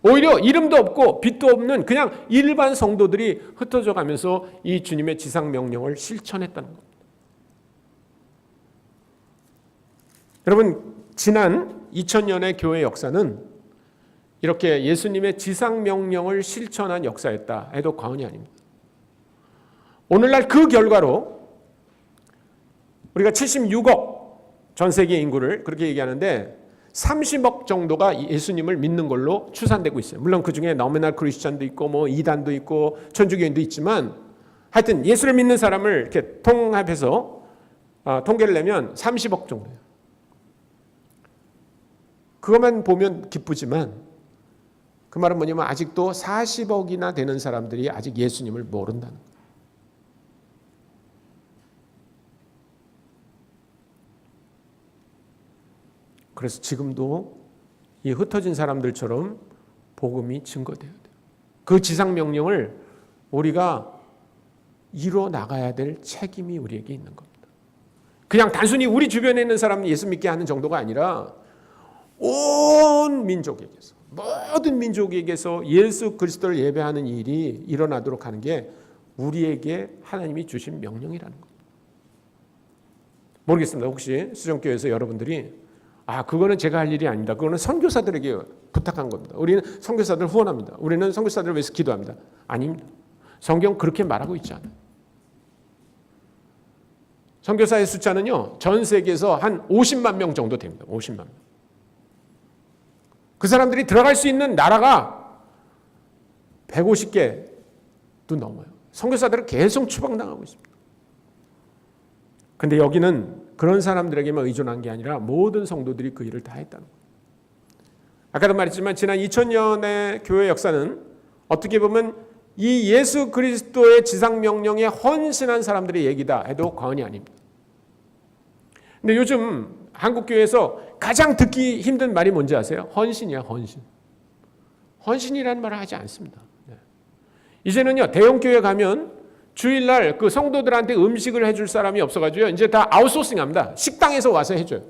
오히려 이름도 없고 빛도 없는 그냥 일반 성도들이 흩어져 가면서 이 주님의 지상명령을 실천했다는 겁니다. 여러분, 지난 2000년의 교회 역사는 이렇게 예수님의 지상명령을 실천한 역사였다 해도 과언이 아닙니다. 오늘날 그 결과로 우리가 76억 전 세계 인구를 그렇게 얘기하는데 30억 정도가 예수님을 믿는 걸로 추산되고 있어요. 물론 그 중에 너미널 크리스천도 있고 뭐 이단도 있고 천주교인도 있지만 하여튼 예수를 믿는 사람을 이렇게 통합해서 통계를 내면 30억 정도예요. 그것만 보면 기쁘지만 그 말은 뭐냐면 아직도 40억이나 되는 사람들이 아직 예수님을 모른다는 거예요. 그래서 지금도 이 흩어진 사람들처럼 복음이 증거돼야 돼요. 그 지상명령을 우리가 이뤄 나가야 될 책임이 우리에게 있는 겁니다. 그냥 단순히 우리 주변에 있는 사람 예수 믿게 하는 정도가 아니라 온 민족에게서, 모든 민족에게서 예수 그리스도를 예배하는 일이 일어나도록 하는 게 우리에게 하나님이 주신 명령이라는 겁니다. 모르겠습니다. 혹시 수정교회에서 여러분들이 그거는 제가 할 일이 아닙니다. 그거는 선교사들에게 부탁한 겁니다. 우리는 선교사들 후원합니다. 우리는 선교사들을 위해서 기도합니다. 아닙니다. 성경 그렇게 말하고 있지 않아요. 선교사의 숫자는요, 전 세계에서 한 50만 명 정도 됩니다. 50만 명. 그 사람들이 들어갈 수 있는 나라가 150개도 넘어요. 선교사들은 계속 추방당하고 있습니다. 근데 여기는 그런 사람들에게만 의존한 게 아니라 모든 성도들이 그 일을 다 했다는 거예요. 아까도 말했지만 지난 2000년의 교회 역사는 어떻게 보면 이 예수 그리스도의 지상명령에 헌신한 사람들의 얘기다 해도 과언이 아닙니다. 근데 요즘 한국교회에서 가장 듣기 힘든 말이 뭔지 아세요? 헌신이야, 헌신. 헌신이라는 말을 하지 않습니다. 이제는요, 대형교회 가면 주일날 그 성도들한테 음식을 해줄 사람이 없어가지고 이제 다 아웃소싱 합니다. 식당에서 와서 해줘요.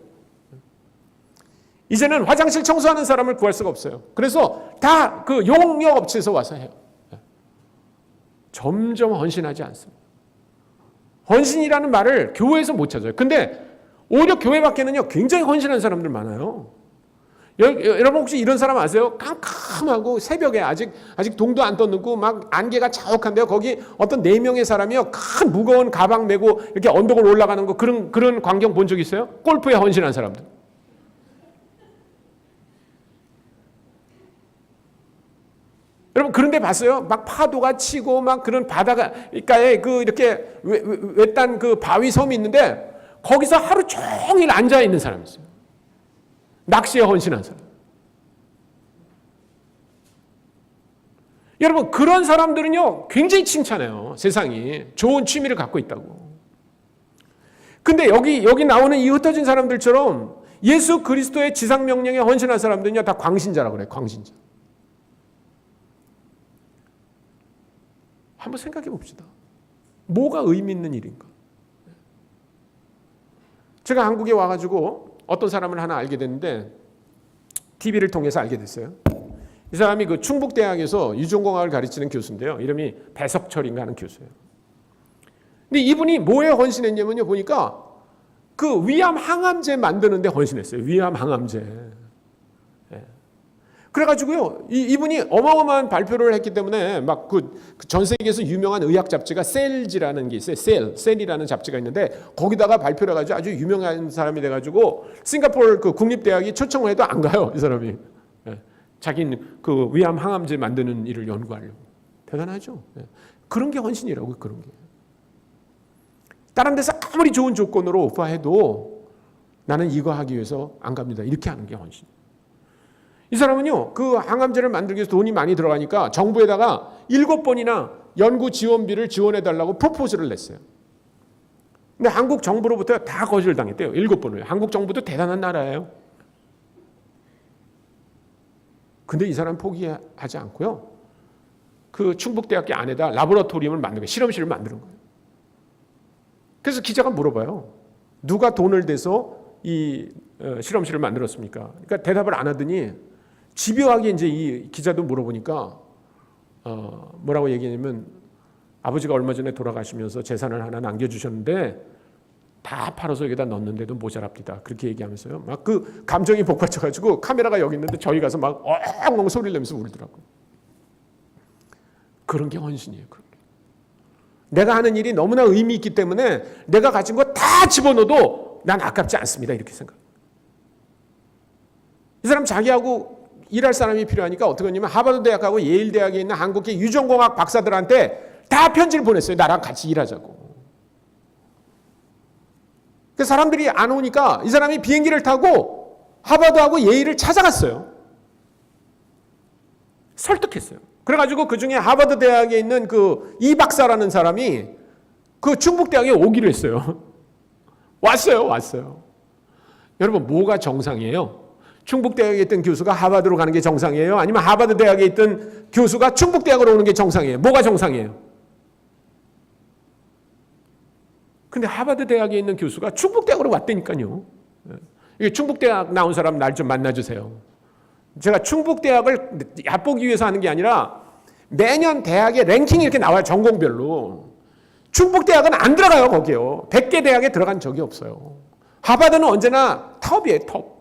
이제는 화장실 청소하는 사람을 구할 수가 없어요. 그래서 다 그 용역업체에서 와서 해요. 점점 헌신하지 않습니다. 헌신이라는 말을 교회에서 못 찾아요. 근데 오히려 교회 밖에는요, 굉장히 헌신한 사람들 많아요. 여러분 혹시 이런 사람 아세요? 깜깜하고 새벽에 아직 동도 안 떴고 막 안개가 자욱한데요. 거기 어떤 4명의 사람이요, 큰 무거운 가방 메고 이렇게 언덕을 올라가는 거, 그런 광경 본 적 있어요? 골프에 헌신한 사람들. 여러분 그런데 봤어요? 막 파도가 치고 막 그런 바닷가에 그 이렇게 외딴 그 바위 섬이 있는데 거기서 하루 종일 앉아 있는 사람이 있어요. 낚시에 헌신한 사람. 여러분 그런 사람들은요 굉장히 칭찬해요. 세상이 좋은 취미를 갖고 있다고. 근데 여기 나오는 이 흩어진 사람들처럼 예수 그리스도의 지상 명령에 헌신한 사람들은요 다 광신자라고 그래요. 광신자. 한번 생각해 봅시다. 뭐가 의미 있는 일인가? 제가 한국에 와가지고 어떤 사람을 하나 알게 됐는데 TV를 통해서 알게 됐어요. 이 사람이 그 충북대학에서 유전공학을 가르치는 교수인데요. 이름이 배석철인가 하는 교수예요. 근데 이분이 뭐에 헌신했냐면요. 보니까 그 위암 항암제 만드는데 헌신했어요. 위암 항암제. 예. 그래가지고요. 이분이 어마어마한 발표를 했기 때문에 막 전 세계에서 유명한 의학 잡지가 셀즈라는 게 있어요. 셀이라는 잡지가 있는데 거기다가 발표를 해가지고 아주 유명한 사람이 돼가지고 싱가포르 그 국립대학이 초청을 해도 안 가요. 이 사람이. 예. 자기는 그 위암 항암제 만드는 일을 연구하려고. 대단하죠. 예. 그런 게 헌신이라고 그런 게. 다른 데서 아무리 좋은 조건으로 오퍼해도 나는 이거 하기 위해서 안 갑니다. 이렇게 하는 게 헌신. 이 사람은요, 그 항암제를 만들기 위해서 돈이 많이 들어가니까 정부에다가 7번이나 연구 지원비를 지원해달라고 프로포즈를 냈어요. 근데 한국 정부로부터 다 거절당했대요. 7번을. 한국 정부도 대단한 나라예요. 근데 이 사람 포기하지 않고요. 그 충북대학교 안에다 라보라토리움을 만든 거예요. 실험실을 만드는 거예요. 그래서 기자가 물어봐요. 누가 돈을 대서 이 실험실을 만들었습니까? 그러니까 대답을 안 하더니 집요하게 이제 이 기자도 물어보니까 뭐라고 얘기하냐면 아버지가 얼마 전에 돌아가시면서 재산을 하나 남겨주셨는데 다 팔아서 여기다 넣었는데도 모자랍니다. 그렇게 얘기하면서요. 막 그 감정이 복받쳐가지고 카메라가 여기 있는데 저희 가서 막 엉엉 소리를 내면서 울더라고요. 그런 게 헌신이에요. 그런 게. 내가 하는 일이 너무나 의미 있기 때문에 내가 가진 거 다 집어넣어도 난 아깝지 않습니다. 이렇게 생각해요. 이 사람 자기하고 일할 사람이 필요하니까 어떻게 했냐면 하버드 대학하고 예일 대학에 있는 한국계 유전공학 박사들한테 다 편지를 보냈어요. 나랑 같이 일하자고. 그 사람들이 안 오니까 이 사람이 비행기를 타고 하버드하고 예일을 찾아갔어요. 설득했어요. 그래가지고 그 중에 하버드 대학에 있는 그 이 박사라는 사람이 그 충북대학에 오기로 했어요. 왔어요. 여러분 뭐가 정상이에요? 충북대학에 있던 교수가 하버드로 가는 게 정상이에요? 아니면 하버드 대학에 있던 교수가 충북대학으로 오는 게 정상이에요? 뭐가 정상이에요? 근데 하버드 대학에 있는 교수가 충북대학으로 왔다니까요. 이게 충북대학 나온 사람 날 좀 만나주세요. 제가 충북대학을 얕보기 위해서 하는 게 아니라 매년 대학의 랭킹이 이렇게 나와요. 전공별로. 충북대학은 안 들어가요. 거기요. 100개 대학에 들어간 적이 없어요. 하버드는 언제나 톱이에요. 톱.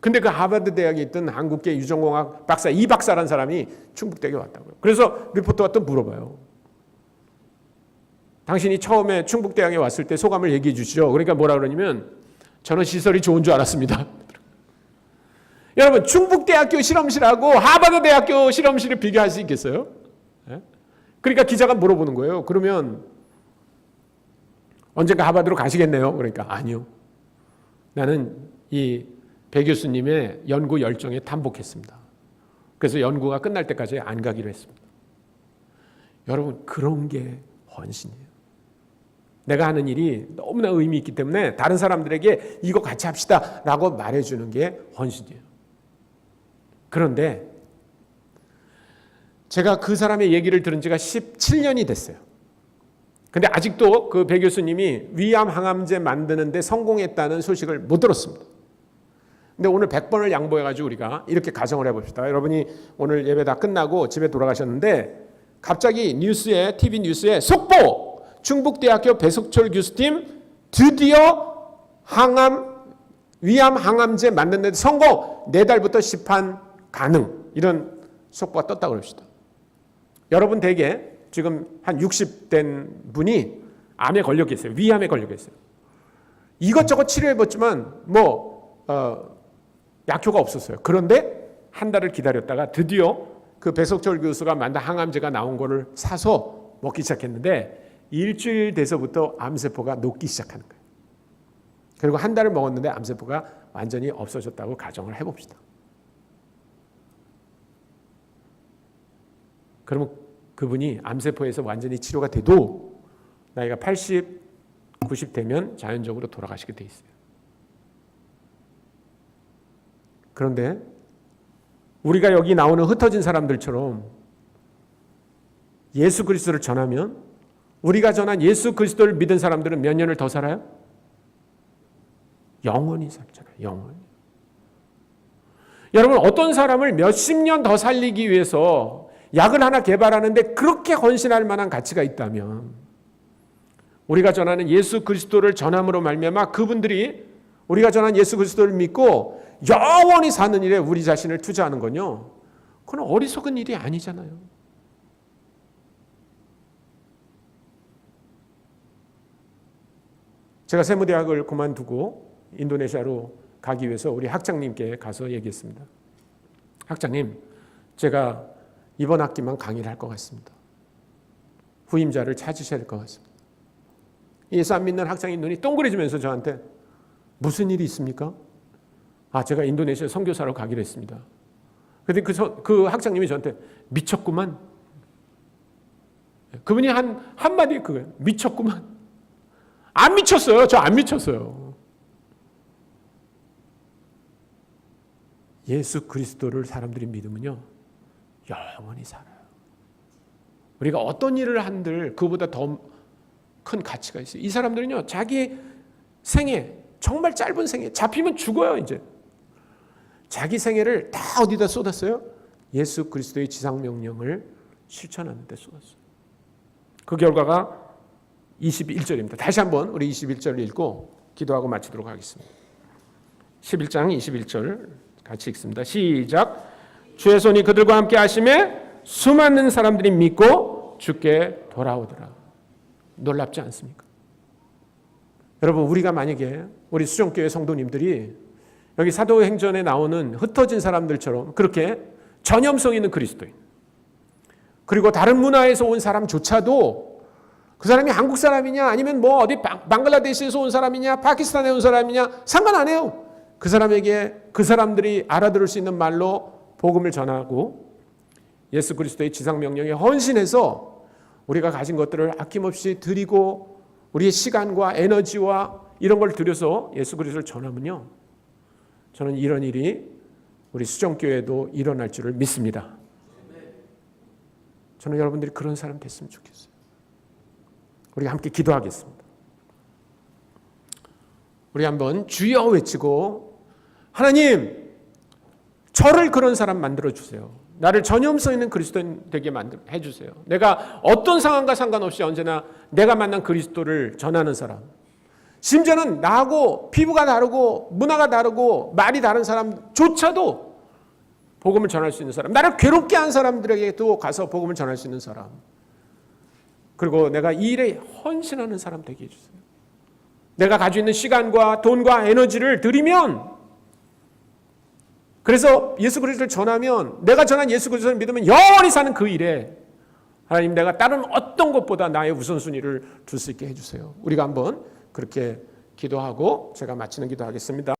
근데 그 하버드 대학에 있던 한국계 유전공학 박사 이 박사라는 사람이 충북대학에 왔다고요. 그래서 리포터가 또 물어봐요. 당신이 처음에 충북대학에 왔을 때 소감을 얘기해 주시죠. 그러니까 뭐라 그러냐면 저는 시설이 좋은 줄 알았습니다. 여러분 충북대학교 실험실하고 하버드 대학교 실험실을 비교할 수 있겠어요? 그러니까 기자가 물어보는 거예요. 그러면 언젠가 하버드로 가시겠네요. 그러니까 아니요. 나는 이 배 교수님의 연구 열정에 탐복했습니다. 그래서 연구가 끝날 때까지 안 가기로 했습니다. 여러분 그런 게 헌신이에요. 내가 하는 일이 너무나 의미 있기 때문에 다른 사람들에게 이거 같이 합시다 라고 말해주는 게 헌신이에요. 그런데 제가 그 사람의 얘기를 들은 지가 17년이 됐어요. 근데 아직도 그 배 교수님이 위암 항암제 만드는데 성공했다는 소식을 못 들었습니다. 근데 오늘 100번을 양보해가지고 우리가 이렇게 가정을 해봅시다. 여러분이 오늘 예배 다 끝나고 집에 돌아가셨는데 갑자기 뉴스에 TV 뉴스에 속보! 충북대학교 배석철 교수팀 드디어 위암 항암제 만드는 데 성공! 4달부터 시판 가능. 이런 속보가 떴다고 그럽시다. 여러분 대개 지금 한 60된 분이 암에 걸렸겠어요. 위암에 걸렸겠어요. 이것저것 치료해봤지만 약효가 없었어요. 그런데 한 달을 기다렸다가 드디어 그 배석철 교수가 만든 항암제가 나온 거를 사서 먹기 시작했는데 일주일 돼서부터 암세포가 녹기 시작하는 거예요. 그리고 한 달을 먹었는데 암세포가 완전히 없어졌다고 가정을 해봅시다. 그러면 그분이 암세포에서 완전히 치료가 돼도 나이가 80, 90 되면 자연적으로 돌아가시게 돼 있어요. 그런데 우리가 여기 나오는 흩어진 사람들처럼 예수 그리스도를 전하면 우리가 전한 예수 그리스도를 믿은 사람들은 몇 년을 더 살아요? 영원히 살잖아요. 영원히. 여러분 어떤 사람을 몇십 년 더 살리기 위해서 약을 하나 개발하는데 그렇게 헌신할 만한 가치가 있다면 우리가 전하는 예수 그리스도를 전함으로 말미암아 그분들이 우리가 전한 예수 그리스도를 믿고 영원히 사는 일에 우리 자신을 투자하는 건요. 그건 어리석은 일이 아니잖아요. 제가 세무대학을 그만두고 인도네시아로 가기 위해서 우리 학장님께 가서 얘기했습니다. 학장님, 제가 이번 학기만 강의를 할 것 같습니다. 후임자를 찾으셔야 될 것 같습니다. 예수 안 믿는 학장이 눈이 동그래지면서 저한테 무슨 일이 있습니까? 제가 인도네시아 선교사로 가기로 했습니다. 그런데 그 학장님이 저한테 미쳤구만. 그분이 한마디 그거예요. 미쳤구만. 안 미쳤어요. 저 안 미쳤어요. 예수 그리스도를 사람들이 믿으면요. 영원히 살아요. 우리가 어떤 일을 한들 그보다 더 큰 가치가 있어요. 이 사람들은요. 자기 생애, 정말 짧은 생애, 잡히면 죽어요. 이제. 자기 생애를 다 어디다 쏟았어요? 예수 그리스도의 지상명령을 실천하는 데 쏟았어요. 그 결과가 21절입니다. 다시 한번 우리 21절을 읽고 기도하고 마치도록 하겠습니다. 11장 21절 같이 읽습니다. 시작. 주의 손이 그들과 함께 하심에 수많은 사람들이 믿고 주께 돌아오더라. 놀랍지 않습니까? 여러분 우리가 만약에 우리 수정교회 성도님들이 여기 사도행전에 나오는 흩어진 사람들처럼 그렇게 전염성 있는 그리스도인 그리고 다른 문화에서 온 사람조차도 그 사람이 한국 사람이냐 아니면 뭐 어디 방글라데시에서 온 사람이냐 파키스탄에 온 사람이냐 상관 안 해요. 그 사람에게 그 사람들이 알아들을 수 있는 말로 복음을 전하고 예수 그리스도의 지상명령에 헌신해서 우리가 가진 것들을 아낌없이 드리고 우리의 시간과 에너지와 이런 걸 들여서 예수 그리스도를 전하면요. 저는 이런 일이 우리 수정교회에도 일어날 줄을 믿습니다. 저는 여러분들이 그런 사람 됐으면 좋겠어요. 우리가 함께 기도하겠습니다. 우리 한번 주여 외치고 하나님 저를 그런 사람 만들어주세요. 나를 전염성 있는 그리스도인 되게 해주세요. 내가 어떤 상황과 상관없이 언제나 내가 만난 그리스도를 전하는 사람. 심지어는 나하고 피부가 다르고 문화가 다르고 말이 다른 사람조차도 복음을 전할 수 있는 사람. 나를 괴롭게 한 사람들에게도 가서 복음을 전할 수 있는 사람. 그리고 내가 이 일에 헌신하는 사람 되게 해주세요. 내가 가지고 있는 시간과 돈과 에너지를 드리면 그래서 예수 그리스도를 전하면 내가 전한 예수 그리스도를 믿으면 영원히 사는 그 일에 하나님 내가 다른 어떤 것보다 나의 우선순위를 둘 수 있게 해주세요. 우리가 한번 그렇게 기도하고 제가 마치는 기도하겠습니다.